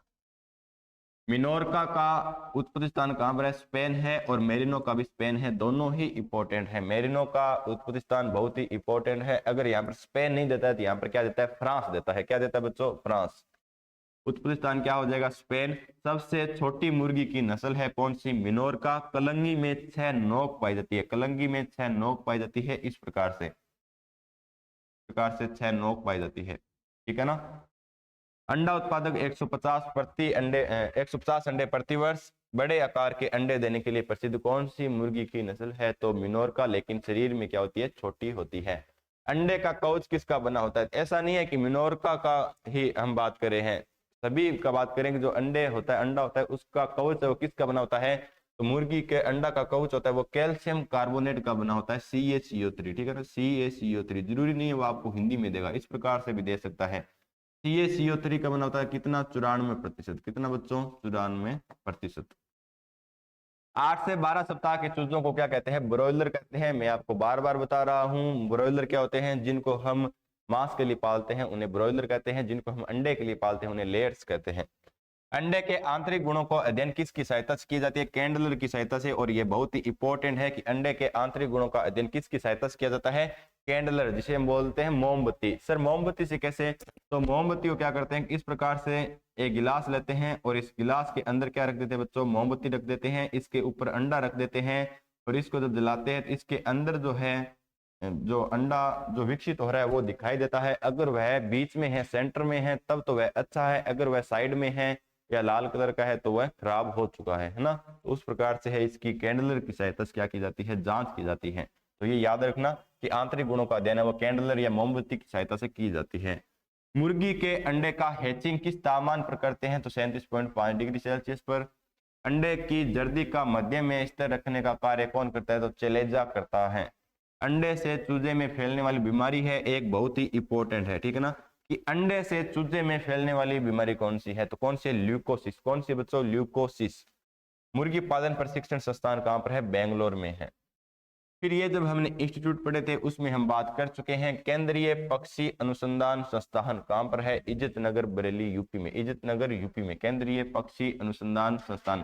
मिनोरका का उत्पत्ति स्थान कहाँ पर है? स्पेन है, और मेरिनो का भी स्पेन है, दोनों ही इंपॉर्टेंट है। मेरिनो का उत्पत्ति स्थान बहुत ही इंपॉर्टेंट है। अगर यहाँ पर स्पेन नहीं देता है तो यहाँ पर क्या देता है? फ्रांस देता है। क्या देता है बच्चों? फ्रांस। उत्पत्ति स्थान क्या हो जाएगा? स्पेन। सबसे छोटी मुर्गी की नस्ल है कौन सी? मिनोरका। कलंगी में 6 नोक पाई जाती है, कलंगी में 6 नोक पाई जाती है, इस प्रकार से 6 नोक पाई जाती है, ठीक है ना। अंडा उत्पादक 150 प्रति अंडे 150 अंडे प्रति वर्ष। बड़े आकार के अंडे देने के लिए प्रसिद्ध कौन सी मुर्गी की नस्ल है? तो मिनोरका, लेकिन शरीर में क्या होती है? छोटी होती है। अंडे का कवच किसका बना होता है? ऐसा नहीं है कि मिनोरका का ही हम बात कर रहे हैं, सभी का बात करेंगे। जो अंडे होता है, अंडा होता है, उसका कवच है वो किसका बना होता है? तो मुर्गी के अंडा का कवच होता है वो कैल्शियम कार्बोनेट का बना होता है, CaCO3, ठीक है ना। CaCO3 जरूरी नहीं है वो आपको हिंदी में देगा, इस प्रकार से भी दे सकता है। CaCO3 का बना होता है कितना? 94%। कितना बच्चों? 94%। 8 से 12 सप्ताह के चूजों को क्या कहते हैं? ब्रॉयलर कहते हैं। मैं आपको बार बार बता रहा हूँ, ब्रॉयलर क्या होते हैं? जिनको हम मांस के लिए पालते हैं उन्हें ब्रॉयलर कहते हैं, जिनको हम अंडे के लिए पालते हैं उन्हें लेयर्स कहते हैं। अंडे के आंतरिक गुणों को अध्ययन किसकी सहायता से की जाती है? कैंडलर की सहायता से। और ये बहुत ही इंपॉर्टेंट है कि अंडे के आंतरिक गुणों का अध्ययन किसकी सहायता से किया जाता है? कैंडलर, जिसे हम बोलते हैं मोमबत्ती। सर मोमबत्ती से कैसे? तो मोमबत्ती को क्या करते हैं? इस प्रकार से एक गिलास लेते हैं और इस गिलास के अंदर क्या रख देते हैं बच्चों? मोमबत्ती रख देते हैं, इसके ऊपर अंडा रख देते हैं, और इसको जब जलाते हैं तो इसके अंदर जो है जो अंडा जो विकसित हो रहा है वो दिखाई देता है। अगर वह बीच में है, सेंटर में है, तब तो वह अच्छा है। अगर वह साइड में है या लाल कलर का है तो वह खराब हो चुका है ना। तो उस प्रकार से है इसकी कैंडलर की सहायता से क्या की जाती है? जांच की जाती है। तो ये याद रखना कि आंतरिक गुणों का अध्ययन है वो कैंडलर या मोमबत्ती की सहायता से की जाती है। मुर्गी के अंडे का हैचिंग किस तापमान पर करते हैं? तो 37.5 डिग्री सेल्सियस पर। अंडे की जर्दी का मध्य में स्थिर रखने का कार्य कौन करता है? तो चलेजा करता है। अंडे से चूजे में फैलने वाली बीमारी है एक बहुत ही इंपॉर्टेंट है, ठीक है ना, कि अंडे से चूजे में फैलने वाली बीमारी कौन सी है? तो कौन सी? ल्यूकोसिस। कौन सी बच्चों? ल्यूकोसिस। मुर्गी पालन प्रशिक्षण संस्थान कहां पर है? बेंगलोर में है। फिर ये जब हमने इंस्टीट्यूट पढ़े थे उसमें हम बात कर चुके हैं। केंद्रीय पक्षी अनुसंधान संस्थान कहां पर है? इज्जत नगर बरेली यूपी में। इज्जत नगर यूपी में केंद्रीय पक्षी अनुसंधान संस्थान,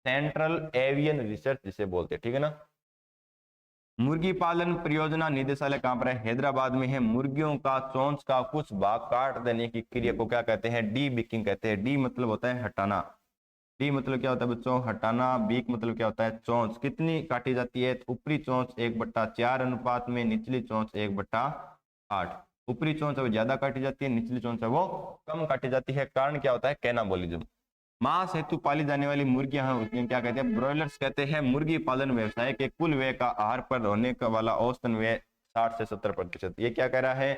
सेंट्रल एवियन रिसर्च जिसे बोलते हैं, ठीक है ना। मुर्गी पालन परियोजना निदेशालय कहां पर है? हैदराबाद में है। मुर्गियों का चोंच का कुछ भाग काट देने की क्रिया को क्या कहते हैं? डी बिकिंग कहते हैं। डी मतलब होता है हटाना। डी मतलब क्या होता है बच्चों? हटाना। बीक मतलब क्या होता है? चोंच। कितनी काटी जाती है? तो ऊपरी चोंच 1/4 अनुपात में निचली चोंच 1/8। ऊपरी चोंच वो ज्यादा काटी जाती है, निचली चोंच है वो कम काटी जाती है। कारण क्या होता है? कैनाबोलिज्म। मांस हेतु पाली जाने वाली मुर्गियां हैं उसमें क्या कहते हैं? ब्रॉयलर्स कहते हैं। मुर्गी पालन व्यवसाय के कुल व्यय का आहार पर होने का वाला औसतन व्यय 60 से 70%। ये क्या कह रहा है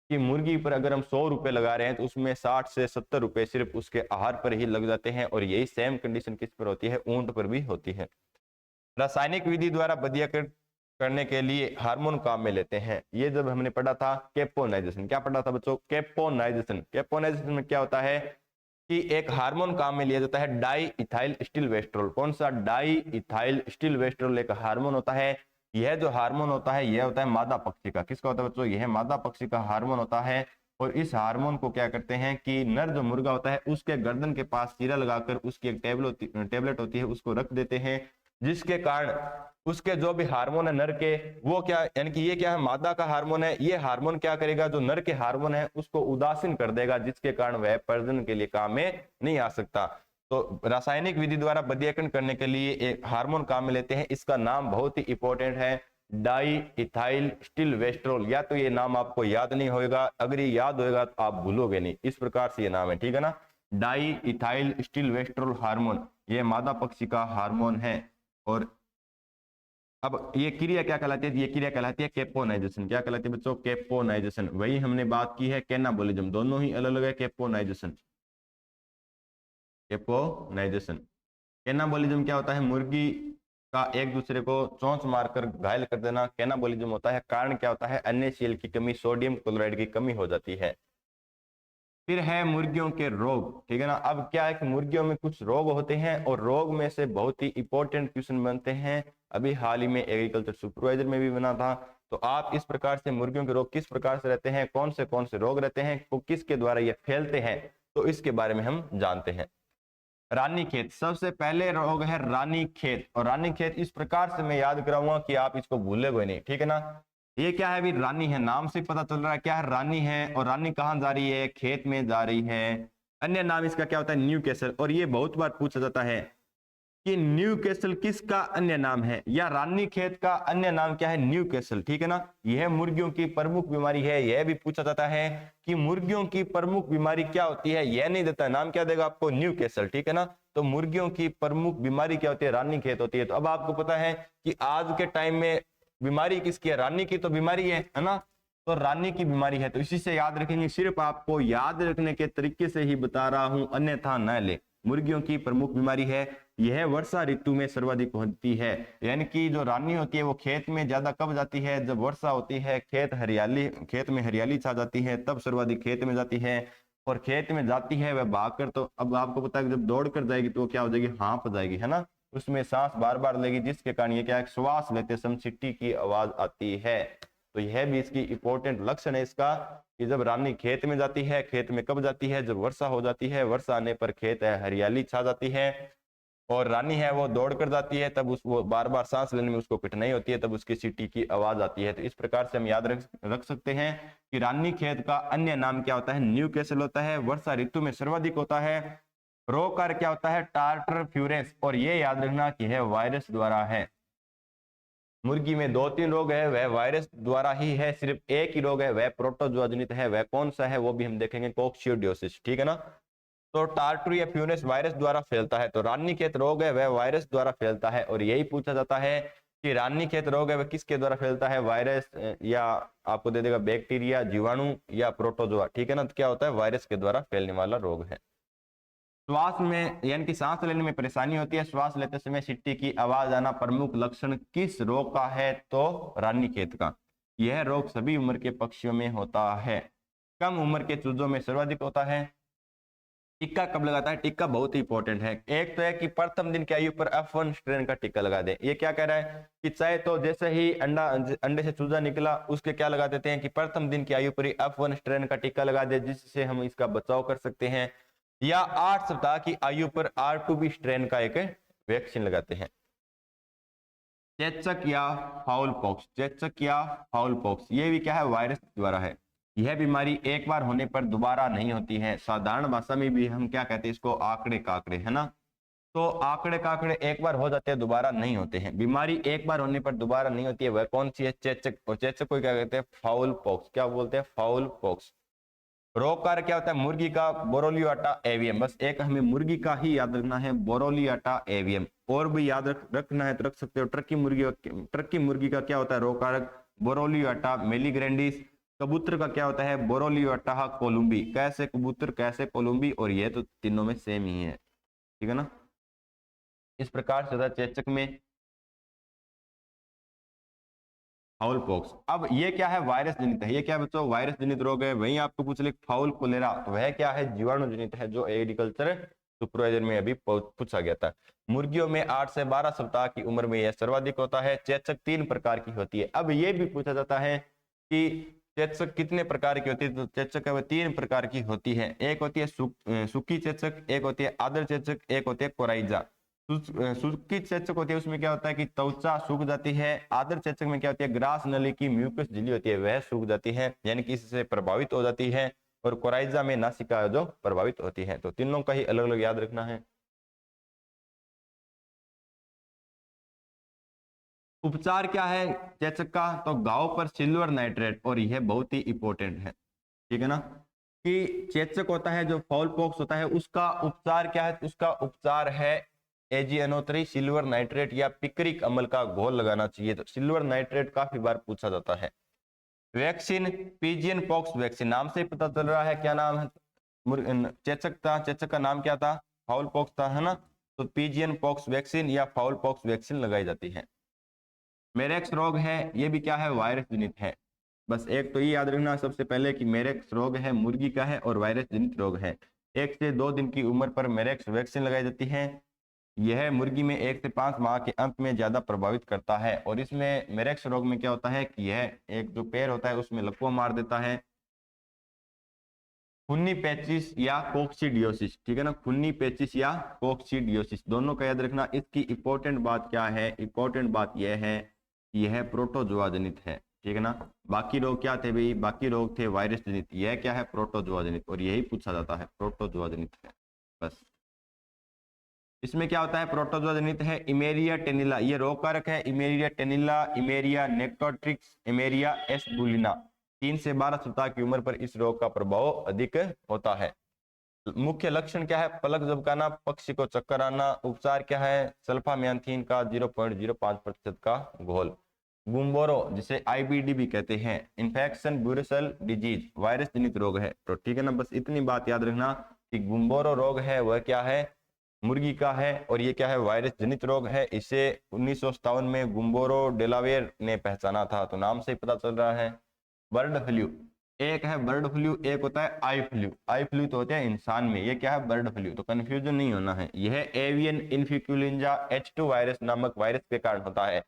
कि मुर्गी पर अगर हम 100 रुपए लगा रहे हैं तो उसमें 60 से 70 रुपए सिर्फ उसके आहार पर ही लग जाते हैं। और यही सेम कंडीशन किस पर होती है? ऊंट पर भी होती है। रासायनिक विधि द्वारा बदियाकृत करने के लिए हार्मोन काम में लेते हैं। ये जब हमने पढ़ा था केपोनाइजेशन। क्या पढ़ा था बच्चों? केपोनाइजेशन। केपोनाइजेशन में क्या होता है कि एक हार्मोन काम में लिया जाता है डाई इथाइल स्टिलवेस्ट्रोल। कौन सा? डाई इथाइल स्टिलवेस्ट्रोल एक हार्मोन होता है। यह जो हार्मोन होता है यह होता है मादा पक्षी का। किसका होता है बच्चों? यह मादा पक्षी का हार्मोन होता है। और इस हार्मोन को क्या करते हैं कि नर जो मुर्गा होता है उसके गर्दन के पास चीरा लगाकर उसकी एक टेबलेट होती है उसको रख देते हैं, जिसके कारण उसके जो भी हार्मोन है नर के वो क्या, यानी कि ये क्या है? मादा का हार्मोन है। ये हार्मोन क्या करेगा? जो नर के हार्मोन है उसको उदासीन कर देगा, जिसके कारण वह प्रजनन के लिए काम में नहीं आ सकता। तो रासायनिक विधि द्वारा बदियाकरण करने के लिए एक हार्मोन काम में लेते हैं। इसका नाम बहुत ही इंपॉर्टेंट है, डाई इथाइल स्टिलवेस्ट्रोल। या तो ये नाम आपको याद नहीं होगा, अगर ये याद होगा तो आप भूलोगे नहीं। इस प्रकार से ये नाम है, ठीक है ना। डाई इथाइल स्टिलवेस्ट्रोल हार्मोन ये मादा पक्षी का हार्मोन है। और अब ये क्रिया क्या कहलाती है? ये क्रिया कहलाती है केपोनाइजेशन। क्या कहलाती है बच्चों? केपोनाइजेशन। वही हमने बात की है कैनाबोलिज्म, दोनों ही अलग अलग है। केपोनाइजेशन, केपोनाइजेशन। कैनाबोलिज्म क्या होता है? मुर्गी का एक दूसरे को चोंच मारकर घायल कर देना कैनाबोलिज्म होता है। कारण क्या होता है? NaCl की कमी, सोडियम क्लोराइड की कमी हो जाती है। फिर है मुर्गियों के रोग, ठीक है ना। अब क्या है कि मुर्गियों में कुछ रोग होते हैं और रोग में से बहुत ही इंपॉर्टेंट क्वेश्चन बनते हैं। अभी हाल ही में एग्रीकल्चर सुपरवाइजर में भी बना था। तो आप इस प्रकार से मुर्गियों के रोग किस प्रकार से रहते हैं, कौन से रोग रहते हैं, वो किसके द्वारा ये फैलते हैं, तो इसके बारे में हम जानते हैं। रानीखेत, सबसे पहले रोग है रानीखेत। और रानीखेत इस प्रकार से मैं याद कराऊंगा कि आप इसको भूलेंगे नहीं, ठीक है ना। ये क्या है, अभी रानी है, नाम से पता चल रहा है क्या है, रानी है। और रानी कहाँ जा रही है, खेत में जा रही है। अन्य नाम इसका क्या होता है, न्यू कैसल। और ये बहुत बार पूछा जाता है कि न्यू कैसल किसका अन्य नाम है, या रानी खेत का अन्य नाम क्या है, न्यू कैसल, ठीक है ना। यह मुर्गियों की प्रमुख बीमारी है। यह भी पूछा जाता है कि मुर्गियों की प्रमुख बीमारी क्या होती है, यह नहीं देता, नाम क्या देगा आपको, न्यू कैसल, ठीक है ना। तो मुर्गियों की प्रमुख बीमारी क्या होती है, रानी खेत होती है। तो अब आपको पता है कि आज के टाइम में बीमारी किसकी है, रानी की तो बीमारी है ना। तो रानी की बीमारी है, तो इसी से याद रखेंगे। सिर्फ आपको याद रखने के तरीके से ही बता रहा हूं, अन्यथा न ले। मुर्गियों की प्रमुख बीमारी है, यह वर्षा ऋतु में सर्वाधिक होती है। यानी कि जो रानी होती है वो खेत में ज्यादा कब जाती है, जब वर्षा होती है, खेत में हरियाली छा जाती है, तब सर्वाधिक खेत में जाती है। और खेत में जाती है वह भागकर, तो अब आपको पता है कि जब दौड़ कर जाएगी तो क्या हो जाएगी, हाँफ जाएगी, है ना। उसमें सांस बार बार लेगी, जिसके कारण ये क्या है, श्वास लेते समय सीटी की आवाज आती है। तो यह भी इसकी इंपॉर्टेंट लक्षण है इसका, कि जब रानी खेत में जाती है, खेत में कब जाती है, जब वर्षा हो जाती है, वर्षा आने पर खेत है हरियाली छा जाती है। और रानी है वो दौड़ कर जाती है, तब वो बार बार सांस लेने में उसको कठिनाई होती है, तब उसकी सीटी की आवाज आती है। तो इस प्रकार से हम याद रख सकते हैं कि रानी खेत का अन्य नाम क्या होता है, न्यू कैसल होता है, वर्षा ऋतु में सर्वाधिक होता है। रोग कार्य क्या होता है, टार्टर फ्यूरेंस। और ये याद रखना कि है वायरस द्वारा है। मुर्गी में 2-3 रोग है, वह वायरस द्वारा ही है। सिर्फ एक ही रोग है, वह प्रोटोजोआ जनित है। वह कौन सा है वो भी हम देखेंगे, कोक्सीडियोसिस, ठीक है ना। तो टार्टर या फ्यूरेंस वायरस द्वारा फैलता है। तो रानीखेत रोग है वह वायरस द्वारा फैलता है। और यही पूछा जाता है कि रानीखेत रोग है वह किसके द्वारा फैलता है, वायरस या आपको दे देगा बैक्टीरिया, जीवाणु या प्रोटोजोआ, ठीक है ना। तो क्या होता है, वायरस के द्वारा फैलने वाला रोग है। श्वास में यानी कि सांस लेने में परेशानी होती है, श्वास लेते समय सीटी की आवाज आना प्रमुख लक्षण किस रोग का है, तो रानीखेत का। यह रोग सभी उम्र के पक्षियों में होता है, कम उम्र के चूजों में सर्वाधिक होता है। टीका कब लगाता है, टीका बहुत ही इंपॉर्टेंट है। एक तो है कि प्रथम दिन की आयु पर F1 स्ट्रेन का टीका लगा दे। ये क्या कह रहा है कि चाहे तो जैसे ही अंडे से चूजा निकला उसके क्या लगा देते हैं कि प्रथम दिन की आयु पर ही F1 स्ट्रेन का टीका लगा दे, जिससे हम इसका बचाव कर सकते हैं। या 8 सप्ताह की आयु पर R2B स्ट्रेन का एक वैक्सीन लगाते हैं। चेचक या फाउल पॉक्स, चेचक या फाउल पॉक्स, ये भी क्या है, वायरस द्वारा है। यह बीमारी एक बार होने पर दोबारा नहीं होती है। साधारण भाषा में भी हम क्या कहते हैं इसको, आंकड़े काकड़े, है ना। तो आंकड़े काकड़े एक बार हो जाते हैं, दोबारा नहीं होते हैं। बीमारी एक बार होने पर दोबारा नहीं होती है, वह कौन सी है, चेचक। और चेचक को क्या कहते हैं, फाउल पॉक्स। क्या बोलते हैं, फाउल पॉक्स। रोग कार्य क्या होता है, मुर्गी का बोरोलियोटा एवियम। बस एक हमें मुर्गी का ही याद रखना है, बोरोलियोटा एवियम। और भी याद रखना है तो रख सकते हो। टर्की मुर्गी का क्या होता है रोग कारक, बोरोलियोटा मेलीग्रेंडिस। कबूतर का क्या होता है, बोरोलियोटा कोलुम्बी। कैसे कबूतर, कैसे कोलुम्बी, और ये तो तीनों में सेम ही है, ठीक है ना। इस प्रकार से चेचक में फाउल पॉक्स। अब ये क्या है, वायरस जनित है। ये क्या बच्चों, वायरस जनित रोग है। वहीं आपको पूछ ले फाउल कोलेरा, तो वह क्या है, जीवाणु जनित है, जो एग्रीकल्चर सुपरवाइजर में अभी पूछा गया था। मुर्गियों में 8 से 12 सप्ताह की उम्र में यह सर्वाधिक होता है। चेचक 3 प्रकार की होती है। अब ये भी पूछा जाता है कि चेचक कितने प्रकार की होती है, तो चेचक है 3 प्रकार की होती है। एक होती है सूखी चेचक, एक होती है आदर चेचक, एक होती है कोराइजा। सूखी चेचक होती है, उसमें क्या होता है कि त्वचा सूख जाती है। आदर चेचक में क्या होती है, ग्रास नली की म्यूकस झिल्ली होती है, वह सूख जाती है, यानी कि इससे प्रभावित हो जाती है। और कोराइजा में नासिका जो प्रभावित होती है। तो तीनों का ही अलग अलग याद रखना है। उपचार क्या है चेचक का, तो घाव पर सिल्वर नाइट्रेट। और यह बहुत ही इंपॉर्टेंट है, ठीक है ना, कि चेचक होता है जो फाउल पॉक्स होता है, उसका उपचार क्या है, उसका उपचार है AgNO3 सिल्वर नाइट्रेट या पिक्रिक अम्ल का घोल लगाना चाहिए। तो सिल्वर नाइट्रेट काफी बार पूछा जाता है। वैक्सीन, पीजियन पॉक्स वैक्सीन, नाम से पता चल रहा है क्या नाम है, चेचक था, चेचक का नाम क्या था, फाउल पॉक्स था, है ना। तो पीजियन पॉक्स वैक्सीन या फाउल पॉक्स वैक्सीन लगाई जाती है। मेरेक्स रोग है, ये भी क्या है, वायरस जनित है। बस एक तो ये याद रखना सबसे पहले कि मेरेक्स रोग है मुर्गी का है और वायरस जनित रोग है। 1 से 2 दिन की उम्र पर मेरेक्स वैक्सीन लगाई जाती है। यह मुर्गी में 1 से 5 माह के अंत में ज्यादा प्रभावित करता है और इसमें मेरेक्स रोग में क्या होता है कि यह एक जो पैर होता है उसमें लकवा मार देता है। खूनी पेचिस या कोक्सीडियोसिस, ठीक है ना, खूनी पेचिस या कोक्सीडियोसिस दोनों का याद रखना। इसकी इंपॉर्टेंट बात क्या है, इंपॉर्टेंट बात यह है कि यह प्रोटोजोआ जनित है, ठीक है ना। बाकी रोग क्या थे भाई, बाकी रोग थे वायरस जनित, यह क्या है प्रोटोजोआ जनित, और यही पूछा जाता है प्रोटोजोआ जनित है बस। इसमें क्या होता है प्रोटोजोआ जनित है इमेरिया टेनिला, ये रोग कारक है इमेरिया टेनिला, इमेरिया नेक्रोट्रिक्स, इमेरिया एस्बुलिना। 3 से 12 सप्ताह की उम्र पर इस रोग का प्रभाव अधिक होता है। मुख्य लक्षण क्या है, पलक झपकाना, पक्षी को चक्कर आना। उपचार क्या है, सल्फामेथ्रिन का 0.05% का घोल। गुम्बोरो जिसे आईबीडी भी कहते हैं, इन्फेक्शन ब्यूरसल डिजीज, वायरस जनित रोग है। तो ठीक है ना, बस इतनी बात याद रखना कि गुम्बोरो रोग है वह क्या है, मुर्गी का है, और ये क्या है वायरस जनित रोग है। इसे 1957 में गुम्बोरो डेलावेयर ने पहचाना था, तो नाम से ही पता चल रहा है। बर्ड फ्लू, एक है बर्ड फ्लू, एक होता है आई फ्लू। आई फ्लू तो होता है इंसान में, ये क्या है बर्ड फ्लू, तो कंफ्यूजन नहीं होना है। यह एवियन इन्फ्लुएंजा H2 वायरस नामक वायरस के कारण होता है।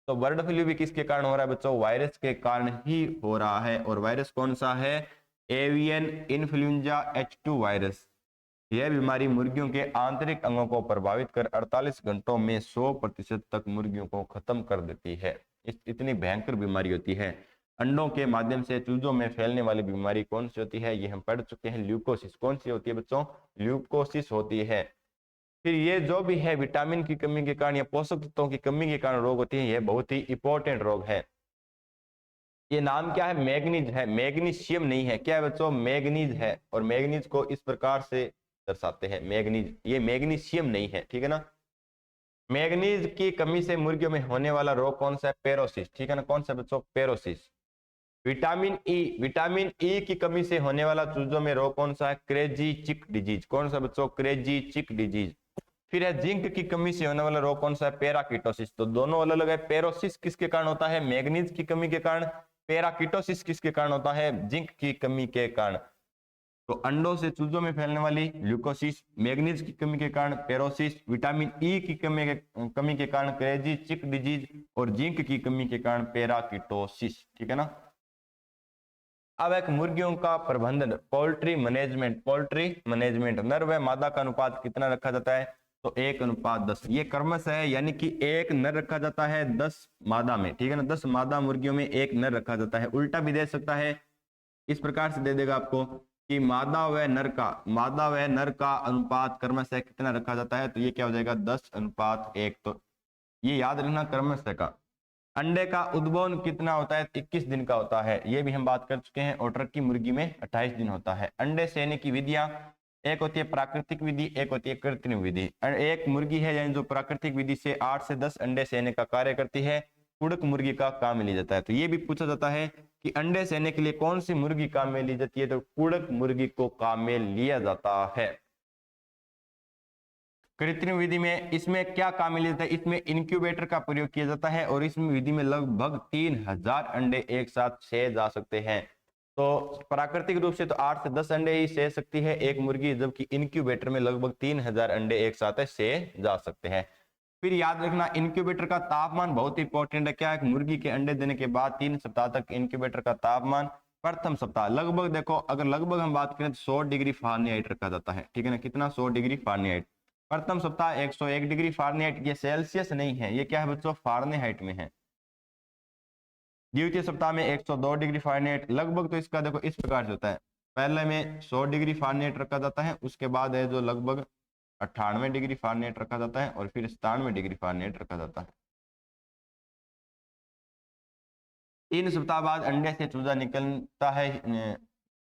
तो बर्ड फ्लू भी किसके कारण हो रहा है बच्चों, वायरस के कारण ही हो रहा है। और वायरस कौन सा है, एवियन इन्फ्लुएंजा H2 वायरस। यह बीमारी मुर्गियों के आंतरिक अंगों को प्रभावित कर 48 घंटों में 100% तक मुर्गियों को खत्म कर देती है। इतनी भयंकर बीमारी होती है। अंडों के माध्यम से चूजों में फैलने वाली बीमारी कौन सी होती है, ये हम पढ़ चुके हैं, ल्यूकोसिस। कौन सी होती है बच्चों, ल्यूकोसिस होती है। फिर ये जो भी है विटामिन की कमी के कारण या पोषक तत्वों की कमी के कारण रोग होती है, यह बहुत ही इंपॉर्टेंट रोग है। ये नाम क्या है, मैग्नीज है, मैग्नीशियम नहीं है, क्या है बच्चों, मैग्नीज है। और मैग्नीज को इस प्रकार से दर्शाते हैं मैग्नीज, ये मैग्नीशियम नहीं है, ठीक है ना। मैग्नीज की कमी से मुर्गियों में होने वाला रोग कौन सा है, पेरोसिस, ठीक है ना, कौन सा बच्चों, पेरोसिस। विटामिन ई की कमी से होने वाला चूजों में रोग कौन सा है, क्रेजी चिक डिजीज, कौन सा बच्चों, क्रेजी चिक डिजीज। फिर है जिंक की कमी से होने वाला रोग कौन सा है, पेराकीटोसिस। तो दोनों अलग अलग है, पेरोसिस किसके कारण होता है, मैग्नीज की कमी के कारण। पेराकीटोसिस किसके कारण होता है, जिंक की कमी के कारण। तो अंडों से चूजों में फैलने वाली ल्यूकोसिस, मैग्नीज की कमी के कारण पेरोसिस, विटामिन ई की कमी के कारण क्रेजी चिक डिजीज, और जिंक की कमी के कारण पेराकीटोसिस, ठीक है ना। अब एक मुर्गियों का प्रबंधन, पोल्ट्री मैनेजमेंट। पोल्ट्री मैनेजमेंट, नर व मादा का अनुपात कितना रखा जाता है, तो 1:10। ये क्रमश है, यानी कि 1 नर रखा जाता है 10 मादा में, ठीक है ना। 10 मादा मुर्गियों में 1 नर रखा जाता है। उल्टा भी दे सकता है, इस प्रकार से दे देगा आपको कि मादा व नर का अनुपात क्रमशः कितना रखा जाता है, तो ये क्या हो जाएगा 10:1। तो ये याद रखना क्रमशः का। अंडे का उद्भवन कितना होता है, 21 दिन का होता है, ये भी हम बात कर चुके हैं। और टर्की मुर्गी में 28 दिन होता है। अंडे सेने की विधियां, एक होती है प्राकृतिक विधि, एक होती है कृत्रिम विधि। एक मुर्गी है यानी जो प्राकृतिक विधि से 8 से 10 अंडे सेने का कार्य करती है, कुड़क मुर्गी का काम में लिया जाता है। तो ये भी पूछा जाता है कि अंडे सेने के लिए कौन सी मुर्गी काम में ली जाती है, तो कुड़क मुर्गी को काम में लिया जाता है। कृत्रिम विधि में इसमें क्या काम में लिया जाता है, इसमें इंक्यूबेटर का प्रयोग किया जाता है, और इसमें विधि में लगभग 3000 अंडे एक साथ सेए जा सकते हैं। तो प्राकृतिक रूप से तो 8 से 10 अंडे ही सेए सकती है एक मुर्गी, जबकि इंक्यूबेटर में लगभग 3000 अंडे एक साथ सेए जा सकते हैं। फिर याद रखना इंक्यूबेटर का तापमान बहुत इंपॉर्टेंट है। क्या है, मुर्गी के अंडे देने के बाद 3 सप्ताह तक इंक्यूबेटर का तापमान, प्रथम सप्ताह लगभग देखो, अगर लगभग हम बात करें तो 100 डिग्री फारेनहाइट रखा जाता है, ठीक है ना, कितना 100 डिग्री फारेनहाइट। प्रथम सप्ताह 101 डिग्री फारेनहाइट, ये सेल्सियस नहीं है, ये क्या है बच्चों, फारेनहाइट में है। द्वितीय सप्ताह में 102 डिग्री फारेनहाइट लगभग। तो इसका देखो इस प्रकार से होता है, पहले में 100 डिग्री फारेनहाइट रखा जाता है, उसके बाद है जो लगभग 98 डिग्री फारेनहाइट रखा जाता है, और फिर 97 डिग्री फारेनहाइट रखा जाता है। 3 सप्ताह बाद अंडे से चूजा निकलता है,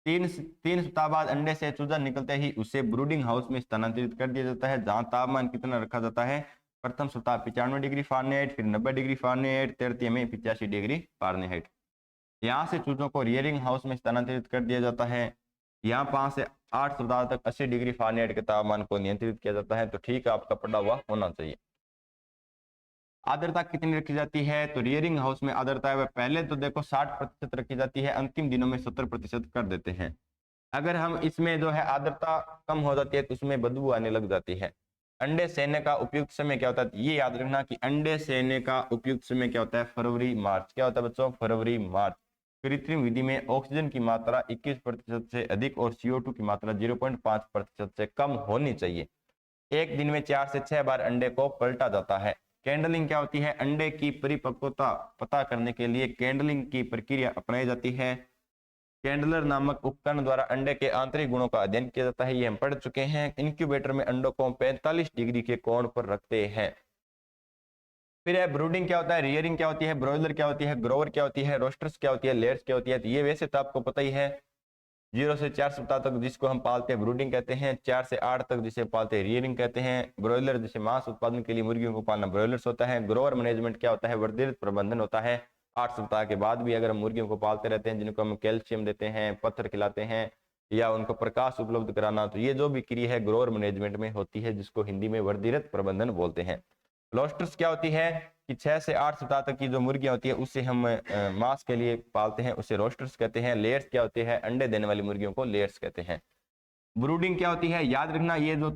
तीन सप्ताह बाद अंडे से चूजा निकलते ही उसे ब्रूडिंग हाउस में स्थानांतरित कर दिया जाता है, जहां तापमान कितना रखा जाता है, प्रथम सप्ताह 95 डिग्री फारेनहाइट, फिर 90 डिग्री फारेनहाइट, तृतीय में 85 डिग्री फारेनहाइट। यहाँ से चूजों को रियरिंग हाउस में स्थानांतरित कर दिया जाता है। यहाँ 5 से 8 सप्ताह तक 80 डिग्री फारेनहाइट के तापमान को नियंत्रित किया जाता है। तो ठीक है, आपका पढ़ा हुआ होना चाहिए। आर्द्रता कितनी रखी जाती है? तो रियरिंग हाउस में आर्द्रता है पहले तो देखो 60% रखी जाती है, अंतिम दिनों में 70% कर देते हैं। अगर हम इसमें जो है आर्द्रता कम हो जाती है तो उसमें बदबू आने लग जाती है। अंडे सेने का उपयुक्त समय क्या होता है? ये याद रखना कि अंडे सेने का उपयुक्त समय क्या होता है? फरवरी मार्च। क्या होता है बच्चों? फरवरी मार्च। कृत्रिम विधि में ऑक्सीजन की मात्रा 21% से अधिक और CO2 की मात्रा 0.5% से कम होनी चाहिए। एक दिन में 4 से 6 बार अंडे को पलटा जाता है। कैंडलिंग क्या होती है? अंडे की परिपक्वता पता करने के लिए कैंडलिंग की प्रक्रिया अपनाई जाती है। कैंडलर नामक उपकरण द्वारा अंडे के आंतरिक गुणों का अध्ययन किया जाता है, ये हम पढ़ चुके हैं। इंक्यूबेटर में अंडों को 45 डिग्री के कोण पर रखते हैं। फिर है ब्रूडिंग क्या होता है, रियरिंग क्या होती है, ब्रॉयलर क्या होती है, ग्रोवर क्या होती है, रोस्टर्स क्या होती है, लेयर्स क्या होती है। तो ये वैसे तो आपको पता ही है। 0 से 4 सप्ताह तक जिसको हम पालते हैं ब्रूडिंग कहते हैं, 4 से 8 तक जिसे पालते हैं रियरिंग कहते हैं। ब्रॉयलर जिसे मांस उत्पादन के लिए मुर्गियों को पालना ब्रॉयलर्स होता है। ग्रोवर मैनेजमेंट क्या होता है? वर्धित प्रबंधन होता है। 8 सप्ताह के बाद भी अगर हम मुर्गियों को पालते रहते हैं, जिनको हम कैल्शियम देते हैं, पत्थर खिलाते हैं या उनको प्रकाश उपलब्ध कराना, तो ये जो भी क्रिया है ग्रोवर मैनेजमेंट में होती है, जिसको हिंदी में वर्धित प्रबंधन बोलते हैं। रोस्टर्स क्या होती है कि 6 से 8 सप्ताह तक की जो मुर्गियां होती है उसे हम मांस के लिए पालते हैं, उसे रोस्टर्स कहते हैं। लेयर्स क्या होते हैं? अंडे देने वाली मुर्गियों को लेयर्स कहते हैं। ब्रूडिंग क्या होती है? याद रखना ये जो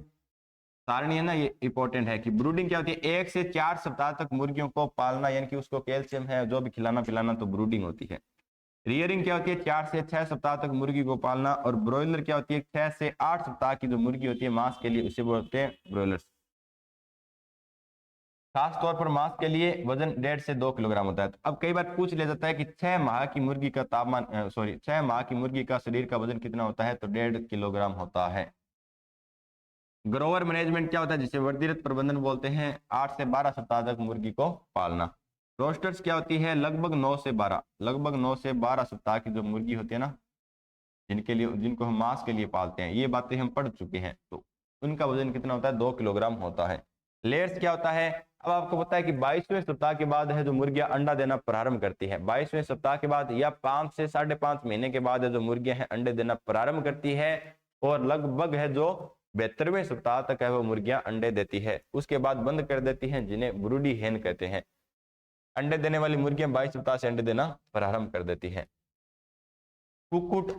सारणी है ना, ये इंपॉर्टेंट है कि ब्रूडिंग क्या होती है? 1 से 4 सप्ताह तक मुर्गियों को पालना, यानी कि उसको कैल्शियम है जो भी खिलाना पिलाना, तो ब्रूडिंग होती है। रियरिंग क्या होती है? 4 से 6 सप्ताह तक मुर्गी को पालना। और ब्रॉयलर क्या होती है? 6 से 8 सप्ताह की जो मुर्गी होती है मांस के लिए, उसे बोलते हैं ब्रॉयलर्स। खास तौर पर मांस के लिए वजन 1.5 से 2 किलोग्राम होता है। तो अब कई बार पूछ लिया जाता है कि 6 माह की मुर्गी का तापमान 6 माह की मुर्गी का शरीर का वजन कितना होता है? तो 1.5 किलोग्राम होता है। ग्रोवर मैनेजमेंट क्या होता है? जिसे वर्धित प्रबंधन बोलते हैं। 8 से 12 सप्ताह तक मुर्गी को पालना। रोस्टर्स क्या होती है? लगभग 9 से 12 सप्ताह की जो मुर्गी होती है ना, जिनको हम मांस के लिए पालते हैं, ये बातें हम पढ़ चुके हैं। तो उनका वजन कितना होता है? 2 किलोग्राम होता है। लेयर्स क्या होता है? अब आपको पता है कि 22वें सप्ताह के बाद है जो मुर्गियां अंडा देना प्रारंभ करती है। 22वें सप्ताह के बाद या 5 से 5.5 महीने के बाद है जो मुर्गियां हैं अंडे देना प्रारंभ करती है, और लगभग है जो 72वें सप्ताह तक है वो मुर्गियां अंडे देती है। उसके बाद बंद कर देती हैं, जिन्हें ब्रूडी हेन कहते हैं। अंडे देने वाली मुर्गियां 22 सप्ताह से अंडे देना प्रारंभ कर देती है। कुक्कुट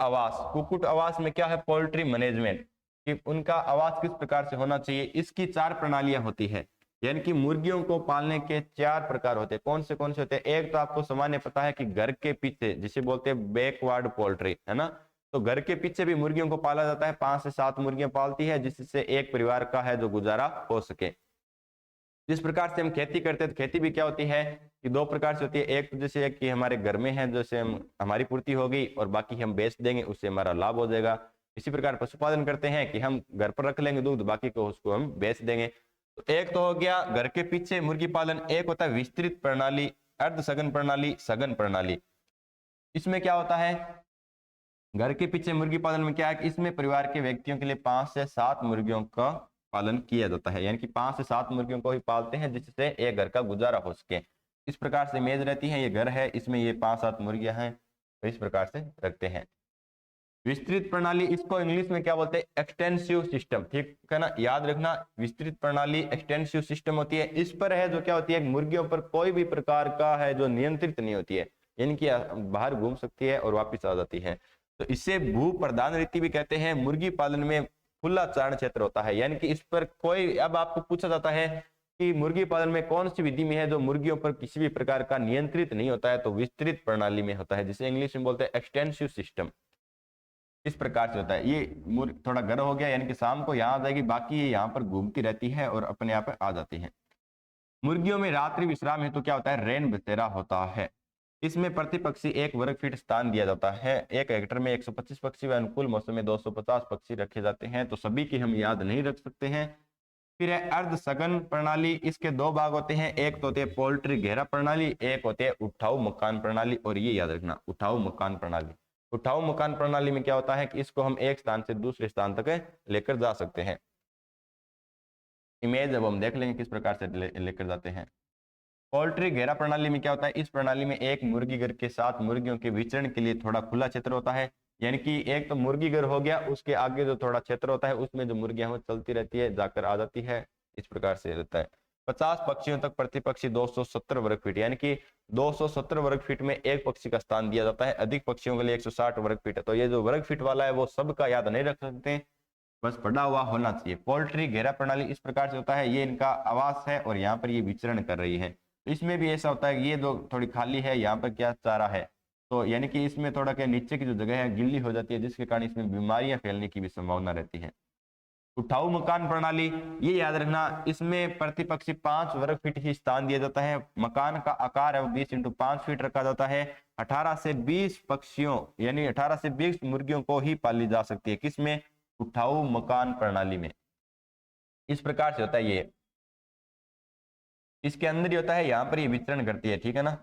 आवास में क्या है? पोल्ट्री मैनेजमेंट, कि उनका आवास किस प्रकार से होना चाहिए। इसकी 4 प्रणालियां होती है, यानी कि मुर्गियों को पालने के 4 प्रकार होते हैं। कौन से होते हैं? एक तो आपको सामान्य पता है कि घर के पीछे, जिसे बोलते हैं बैकवर्ड पोल्ट्री, है ना। तो घर के पीछे भी मुर्गियों को पाला जाता है। 5 से 7 मुर्गियां पालती है, जिससे एक परिवार का है जो गुजारा हो सके। जिस प्रकार से हम खेती करते हैं, तो खेती भी क्या होती है कि 2 प्रकार से होती है। एक तो जैसे कि हमारे घर में है, जैसे हमारी पूर्ति होगी और बाकी हम बेच देंगे, उससे हमारा लाभ हो जाएगा। इसी प्रकार पशुपालन करते हैं कि हम घर पर रख लेंगे दूध, बाकी को उसको हम बेच देंगे। तो एक तो हो गया घर के पीछे मुर्गी पालन। एक होता है विस्तृत प्रणाली, अर्ध सघन प्रणाली, सघन प्रणाली। इसमें क्या होता है? घर के पीछे मुर्गी पालन में क्या है कि इसमें परिवार के व्यक्तियों के लिए 5 से 7 मुर्गियों का पालन किया जाता है, यानी कि 5 से 7 मुर्गियों को ही पालते हैं, जिससे एक घर का गुजारा हो सके। इस प्रकार से मेज रहती है, ये घर है, इसमें ये 5-7 मुर्गियां हैं, तो इस प्रकार से रखते हैं। विस्तृत प्रणाली, इसको इंग्लिश में क्या बोलते हैं? एक्सटेंसिव सिस्टम, ठीक है ना। याद रखना, विस्तृत प्रणाली एक्सटेंसिव सिस्टम होती है। इस पर है जो क्या होती है, मुर्गियों पर कोई भी प्रकार का है जो नियंत्रित नहीं होती है, यानी कि बाहर घूम सकती है और वापिस आ जाती है। तो इसे भू प्रधान रीति भी कहते हैं। मुर्गी पालन में खुला चारण क्षेत्र होता है, यानी कि इस पर कोई, अब आपको पूछा जाता है कि मुर्गी पालन में कौन सी विधि में है जो मुर्गियों पर किसी भी प्रकार का नियंत्रित नहीं होता है, तो विस्तृत प्रणाली में होता है, जिसे इंग्लिश में बोलते हैं एक्सटेंसिव सिस्टम। इस प्रकार से होता है। ये थोड़ा घर हो गया, यानी कि शाम को यहाँ आ जाएगी, बाकी ये यहाँ पर घूमती रहती है और अपने आप आ जाती है। मुर्गियों में रात्रि विश्राम हेतु क्या होता है? रेन बसेरा होता है। इसमें प्रति पक्षी 1 वर्ग फीट स्थान दिया जाता है। 1 हेक्टर में 125 पक्षी व अनुकूल मौसम में 250 पक्षी रखे जाते हैं। तो सभी की हम याद नहीं रख सकते हैं। फिर है अर्ध सघन प्रणाली। इसके 2 भाग होते हैं, एक तो होती है पोल्ट्री घेरा प्रणाली, एक होती है उठाऊ मकान प्रणाली। और ये याद रखना, उठाऊ मकान प्रणाली। उठाऊ मकान प्रणाली में क्या होता है कि इसको हम एक स्थान से दूसरे स्थान तक लेकर जा सकते हैं। इमेज अब हम देख लेंगे किस प्रकार से लेकर जाते हैं। पोल्ट्री घेरा प्रणाली में क्या होता है? इस प्रणाली में एक मुर्गी घर के साथ मुर्गियों के विचरण के लिए थोड़ा खुला क्षेत्र होता है, यानी कि एक तो मुर्गी घर हो गया, उसके आगे जो थोड़ा क्षेत्र होता है उसमें जो मुर्गियां चलती रहती है, जाकर आ जाती है, इस प्रकार से रहता है। 50 पक्षियों तक प्रति पक्षी 270 वर्ग फीट, यानी कि 270 वर्ग फीट में एक पक्षी का स्थान दिया जाता है। अधिक पक्षियों के लिए 160 वर्ग फीट है। तो ये जो वर्ग फीट वाला है वो सबका याद नहीं रख सकते, बस पढ़ा हुआ होना चाहिए। पोल्ट्री घेरा प्रणाली इस प्रकार से होता है, ये इनका आवास है और यहाँ पर ये विचरण कर रही है। इसमें भी ऐसा होता है, ये जो थोड़ी खाली है, यहाँ पर क्या चारा है, तो यानी कि इसमें थोड़ा क्या नीचे की जो जगह है गिल्ली हो जाती है, जिसके कारण इसमें बीमारियां फैलने की भी संभावना रहती है। उठाऊ मकान प्रणाली, ये याद रखना, इसमें प्रति पक्षी 5 वर्ग फीट ही स्थान दिया जाता है। मकान का आकार है वो 20 × 5 फीट रखा जाता है। 18 से 20 पक्षियों यानी 18 से 20 मुर्गियों को ही पाली जा सकती है। किसमें? उठाऊ मकान प्रणाली में। इस प्रकार से होता है ये, इसके अंदर ही होता है, यहाँ पर ये विचरण करती है, ठीक है ना।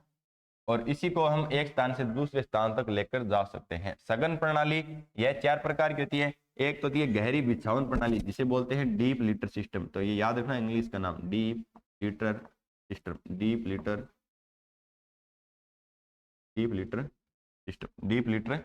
और इसी को हम एक स्थान से दूसरे स्थान तक लेकर जा सकते हैं। सघन प्रणाली, यह 4 प्रकार की होती है। एक तो होती है गहरी बिछावन प्रणाली, जिसे बोलते हैं डीप लिटर सिस्टम। तो ये याद रखना इंग्लिश का नाम, deep litre system, deep litre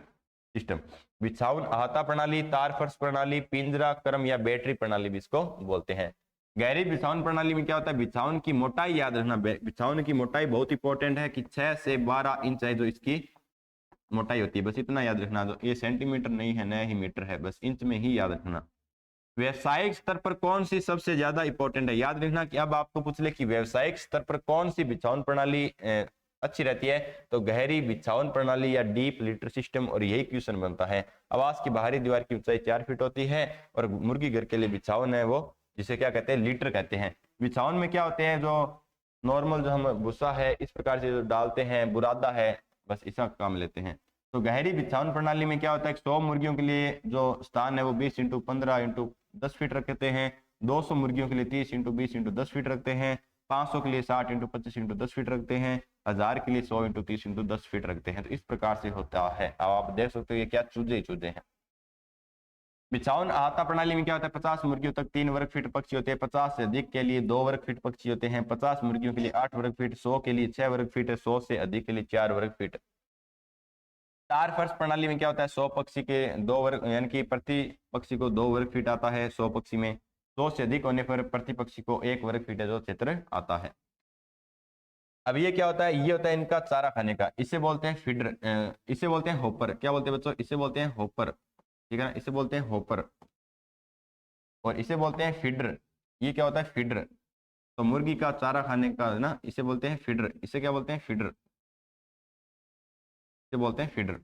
system. बिछावन अहाता प्रणाली, तार फर्श प्रणाली, पिंजरा क्रम या बैटरी प्रणाली भी इसको बोलते हैं। गहरी बिछावन प्रणाली में क्या होता है, बिछावन की मोटाई याद रखना, बिछावन की मोटाई बहुत इंपॉर्टेंट है कि 6 से 12 इंच है जो इसकी मोटाई होती है, बस इतना याद रखना। जो ये सेंटीमीटर नहीं है, न ही मीटर है, बस इंच में ही याद रखना। व्यवसायिक स्तर पर कौन सी सबसे ज्यादा इंपॉर्टेंट है, याद रखना कि अब आपको पूछ ले कि व्यवसायिक स्तर पर कौन सी बिछावन प्रणाली अच्छी रहती है, तो गहरी बिछावन प्रणाली या डीप लिटर सिस्टम, और यही क्वेश्चन बनता है। आवास की बाहरी दीवार की ऊंचाई 4 फीट होती है और मुर्गी घर के लिए बिछावन है वो जिसे क्या कहते हैं, लीटर कहते हैं। बिछावन में क्या होते हैं, जो नॉर्मल जो हम भूसा है इस प्रकार से जो डालते हैं, बुरादा है, बस इसका काम लेते हैं। तो गहरी बिछावन प्रणाली में क्या होता है, 100 मुर्गियों के लिए जो स्थान है वो 20 × 15 × 10 फीट रखते हैं। 200 मुर्गियों के लिए 30 × 20 × 10 फीट रखते हैं। 500 के लिए 60 × 25 × 10 फीट रखते हैं। 1000 के लिए 100 × 30 × 10 फीट रखते हैं। तो इस प्रकार से होता है। अब आप देख सकते हो ये क्या चूजे हैं। बिछावन अहाता प्रणाली में क्या होता है, 50 मुर्गियों तक 3 वर्ग फीट पक्षी होते हैं। 50 से अधिक के लिए 2 वर्ग फीट पक्षी होते हैं। 50 मुर्गियों के लिए 8 वर्ग फीट, 100 के लिए 6 वर्ग फीट, 100 से अधिक के लिए 4 वर्ग फीट। तार फर्श प्रणाली में क्या होता है, 100 पक्षी के 2 वर्ग यानी कि प्रति पक्षी को 2 वर्ग फीट आता है। 100 पक्षी में 100 से अधिक होने पर प्रति पक्षी को 1 वर्ग फीट जो क्षेत्र आता है। अब ये क्या होता है, ये होता है इनका चारा खाने का, इसे बोलते हैं फीडर, इसे बोलते हैं होपर। क्या बोलते हैं बच्चों, इसे बोलते हैं होपर, ठीक है ना, इसे बोलते हैं होपर और इसे बोलते हैं फीडर। ये क्या होता है, फीडर। तो मुर्गी का चारा खाने का ना, इसे बोलते हैं फीडर। इसे क्या बोलते हैं, फीडर, इसे बोलते हैं फीडर।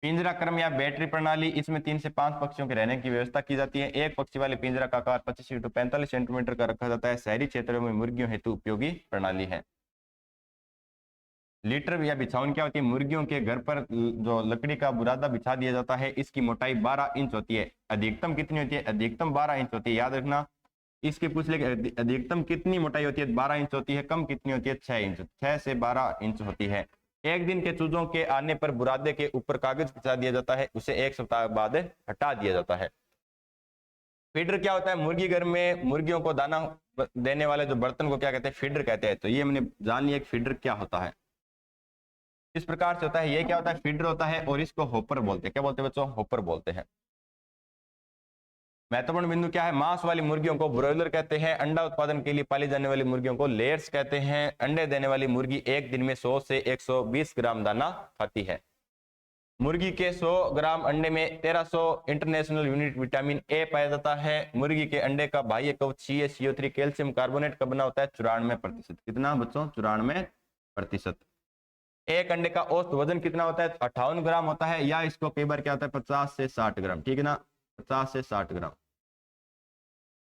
पिंजरा क्रम या बैटरी प्रणाली, इसमें 3 से 5 पक्षियों के रहने की व्यवस्था की जाती है। एक पक्षी वाले पिंजरा का आकार 25 × 45 सेंटीमीटर का रखा जाता है। शहरी क्षेत्रों में मुर्गियों हेतु उपयोगी प्रणाली है। लीटर या बिछावन क्या होती है, मुर्गियों के घर पर जो लकड़ी का बुरादा बिछा दिया जाता है, इसकी मोटाई 12 इंच होती है। अधिकतम कितनी होती है, अधिकतम 12 इंच होती है। याद रखना, इसके पूछ ले अधिकतम कितनी मोटाई होती है, 12 इंच होती है। कम कितनी होती है, 6 इंच, 6 से 12 इंच होती है। एक दिन के चूजों के आने पर बुरादे के ऊपर कागज बिछा दिया जाता है, उसे 1 सप्ताह बाद हटा दिया जाता है। फीडर क्या होता है, मुर्गी घर में मुर्गियों को दाना देने वाले जो बर्तन को क्या कहते हैं, फीडर कहते हैं। तो ये मैंने जान लिया कि फीडर क्या होता है। इस प्रकार से होता है, ये क्या होता है, फीडर होता है और इसको होपर बोलते हैं। क्या बोलते हैं बच्चों, होपर बोलते हैं। महत्वपूर्ण बिंदु क्या है, मांस वाली मुर्गियों को ब्रॉयलर कहते हैं। अंडा उत्पादन के लिए पाली जाने वाली मुर्गियों को लेयर्स कहते हैं। अंडे देने वाली मुर्गी एक दिन में 100 से 120 ग्राम दाना खाती है। मुर्गी के 100 ग्राम अंडे में 1300 इंटरनेशनल यूनिट विटामिन ए पाया जाता है। मुर्गी के अंडे का बाह्य कवच CaCO3 कैल्शियम कार्बोनेट का बना होता है 94%। कितना बच्चों, 94%। एक अंडे का औसत वजन कितना होता है, 58 ग्राम होता है, या इसको कई बार क्या होता है 50 से 60 ग्राम, ठीक है ना, 50 से 60 ग्राम।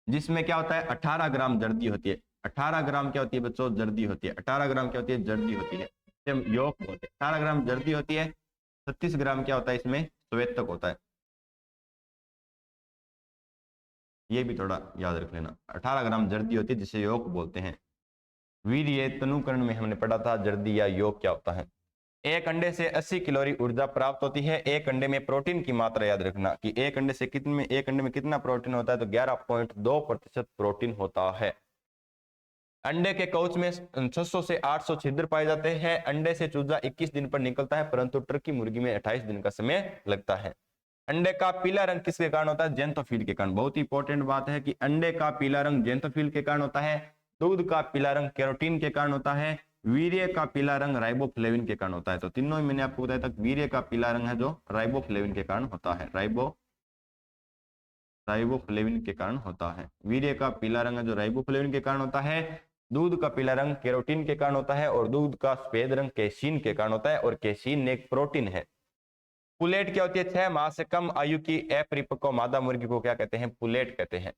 जिसमें क्या होता है 18 ग्राम जर्दी होती है। 18 ग्राम क्या होती है बच्चों, जर्दी होती है। 18 ग्राम क्या होती है, जर्दी होती है। योग होते हैं। 18 ग्राम जर्दी होती है। 36 ग्राम क्या होता है, इसमें श्वेतक होता है। ये भी थोड़ा याद रख लेना। 18 ग्राम जर्दी होती है जिसे योग बोलते हैं। वीर्य तनुकरण में हमने पढ़ा था जर्दी या योग क्या होता है। एक अंडे से 80 कैलोरी ऊर्जा प्राप्त होती है। एक अंडे में प्रोटीन की मात्रा याद रखना कि एक अंडे में कितना प्रोटीन होता है, तो 11.2% प्रोटीन होता है। अंडे के कवच में 600 से 800 छिद्र पाए जाते हैं। अंडे से चूजा 21 दिन पर निकलता है, परंतु टर्की मुर्गी में 28 दिन का समय लगता है। अंडे का पीला रंग किसके कारण होता है? ज़ैंथोफिल के कारण। बहुत ही इंपॉर्टेंट बात है कि अंडे का पीला रंग ज़ैंथोफिल के कारण होता है, दूध का पीला रंग कैरोटीन के कारण होता है, वीर्य का पीला रंग राइबोफ्लेविन के कारण होता है। तो तीनों ही मैंने आपको बताया था, वीर्य का पीला रंग है जो राइबोफ्लेविन के कारण होता है, राइबोफ्लेविन के कारण होता है। वीर्य का पीला रंग है जो राइबोफ्लेविन के कारण होता है, दूध का पीला रंग कैरोटीन के कारण होता है, और दूध का सफेद रंग कैसीन के कारण होता है, और कैसीन एक प्रोटीन है। पुलेट क्या होती है? 6 माह से कम आयु की अपरिपक्व मादा मुर्गी को क्या कहते हैं? पुलेट कहते हैं।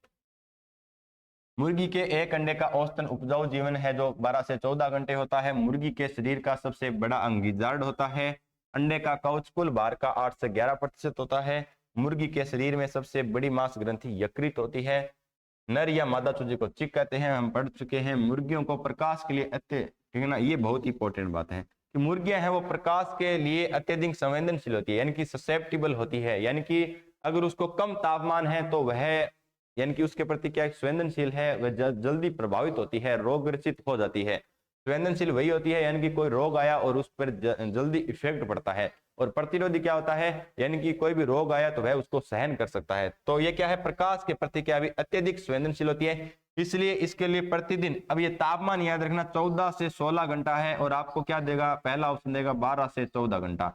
मुर्गी के एक अंडे का औसतन उपजाऊ जीवन है जो 12 से 14 घंटे होता है। मुर्गी के शरीर का सबसे बड़ा अंग गिजार्ड होता है। अंडे का कवच कुल भार का 8 से 11% होता है। मुर्गी के शरीर में सबसे बड़ी मांस ग्रंथि यकृत होती है। नर या मादा चूजे को चिक कहते हैं, हम पढ़ चुके हैं। मुर्गियों को प्रकाश के लिए ठीक है ना, ये बहुत इंपॉर्टेंट बात है कि मुर्गियां हैं वो प्रकाश के लिए अत्यधिक संवेदनशील होती है, यानी कि ससेप्टिबल होती है, यानी कि अगर उसको कम तापमान है तो वह यानी कि उसके प्रति क्या संवेदनशील है, वह जल्दी प्रभावित होती है, रोग ग्रसित हो जाती है। संवेदनशील वही होती है यानी कि कोई रोग आया और उस पर जल्दी इफेक्ट पड़ता है। और प्रतिरोधी क्या होता है? यानी कि कोई भी रोग आया तो वह उसको सहन कर सकता है। तो ये क्या है? प्रकाश के प्रति क्या भी अत्यधिक संवेदनशील होती है, इसलिए इसके लिए प्रतिदिन, अब ये तापमान याद रखना 14 से 16 घंटा है, और आपको क्या देगा? पहला ऑप्शन देगा 12 से 14 घंटा।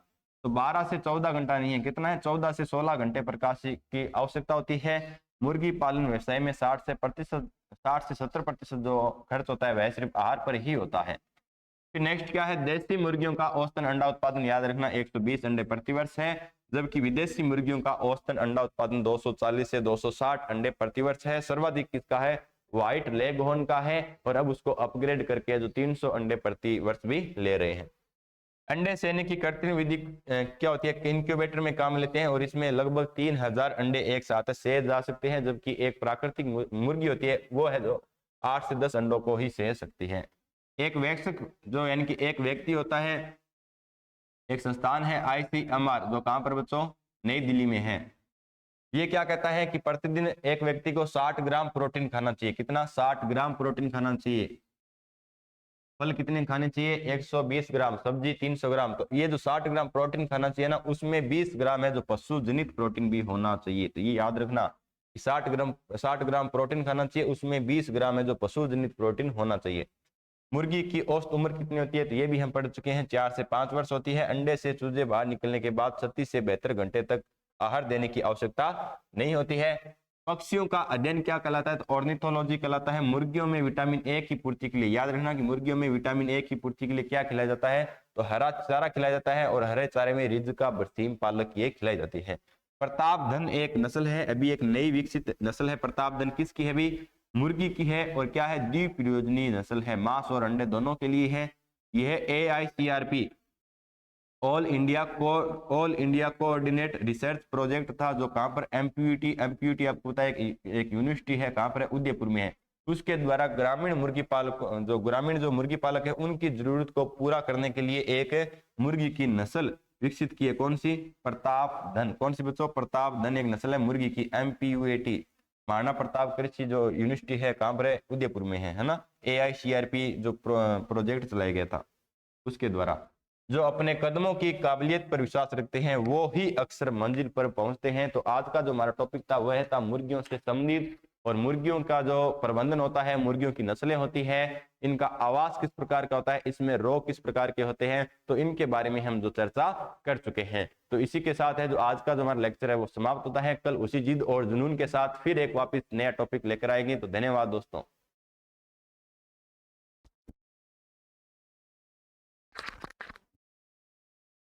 तो 12 से 14 घंटा नहीं है, कितना है? 14 से 16 घंटे प्रकाश की आवश्यकता होती है। मुर्गी पालन व्यवसाय में 60 से 70% जो खर्च होता है वह सिर्फ आहार पर ही होता है। फिर नेक्स्ट क्या है? देसी मुर्गियों का औसतन अंडा उत्पादन याद रखना 120 अंडे प्रति वर्ष है, जबकि विदेशी मुर्गियों का औसतन अंडा उत्पादन 240 से 260 अंडे प्रति वर्ष है। सर्वाधिक किसका है? व्हाइट लेगहॉर्न का है, और अब उसको अपग्रेड करके जो 300 अंडे प्रति वर्ष भी ले रहे हैं। अंडे सेने की कृत्रिम विधि क्या होती है? इंक्यूबेटर में काम लेते हैं, और इसमें लगभग 3000 अंडे एक साथ सेज जा सकते हैं, जबकि एक प्राकृतिक मुर्गी होती है वो है जो 8 से 10 अंडों को ही सेज सकती है। एक वयस्क जो यानी कि एक व्यक्ति होता है, एक संस्थान है ICMR जो कहां पर बच्चों? नई दिल्ली में है। ये क्या कहता है कि प्रतिदिन एक व्यक्ति को 60 ग्राम प्रोटीन खाना चाहिए। कितना? 60 ग्राम प्रोटीन खाना चाहिए। फल कितने खाने चाहिए? 120 ग्राम, सब्जी 300 ग्राम। तो ये जो 60 ग्राम प्रोटीन खाना चाहिए ना, उसमें 20 ग्राम है जो पशु जनित प्रोटीन भी होना चाहिए। तो ये याद रखना कि 60 ग्राम प्रोटीन खाना चाहिए, उसमें 20 ग्राम है जो पशु जनित प्रोटीन होना चाहिए। मुर्गी की औसत उम्र कितनी होती है? तो ये भी हम पढ़ चुके हैं, 4 से 5 वर्ष होती है। अंडे से चूजे बाहर निकलने के बाद 36 से 72 घंटे तक आहार देने की आवश्यकता नहीं होती है। पक्षियों का अध्ययन क्या कहलाता है? तो ऑर्निथोलॉजी कहलाता है। मुर्गियों में विटामिन ए की पूर्ति के लिए याद रखना कि मुर्गियों में विटामिन ए की पूर्ति के लिए क्या खिलाया जाता है? तो हरा चारा खिलाया जाता है, और हरे चारे में रिज का बरसीम पालक ये खिलाई जाती है। प्रतापधन एक नस्ल है, अभी एक नई विकसित नस्ल है। प्रतापधन किसकी है? भी मुर्गी की है, और क्या है? द्विप्रयोजनीय नस्ल है, मांस और अंडे दोनों के लिए है। यह AICRP all India coordinate research project था, जो कहां पर? एमपीयूटी आपको पता है एक यूनिवर्सिटी है, कहां पर है? उदयपुर में है। उसके द्वारा ग्रामीण मुर्गी पालक जो मुर्गी पालक है उनकी जरूरत को पूरा करने के लिए एक मुर्गी की नस्ल विकसित की है। कौन सी? प्रतापधन। कौन सी बच्चों? प्रतापधन एक नस्ल है मुर्गी की। MPUAT महाराणा प्रताप कृषि जो यूनिवर्सिटी है कहां पर है? उदयपुर में है ना। AICRP जो प्रोजेक्ट चलाया गया था उसके द्वारा। जो अपने कदमों की काबिलियत पर विश्वास रखते हैं वो ही अक्सर मंजिल पर पहुंचते हैं। तो आज का जो हमारा टॉपिक था वह था मुर्गियों से संबंधित, और मुर्गियों का जो प्रबंधन होता है, मुर्गियों की नस्लें होती है, इनका आवास किस प्रकार का होता है, इसमें रोग किस प्रकार के होते हैं, तो इनके बारे में हम जो चर्चा कर चुके हैं। तो इसी के साथ है जो आज का जो हमारा लेक्चर है वो समाप्त होता है। कल उसी जिद और जुनून के साथ फिर एक वापस नया टॉपिक लेकर आएंगे। तो धन्यवाद दोस्तों।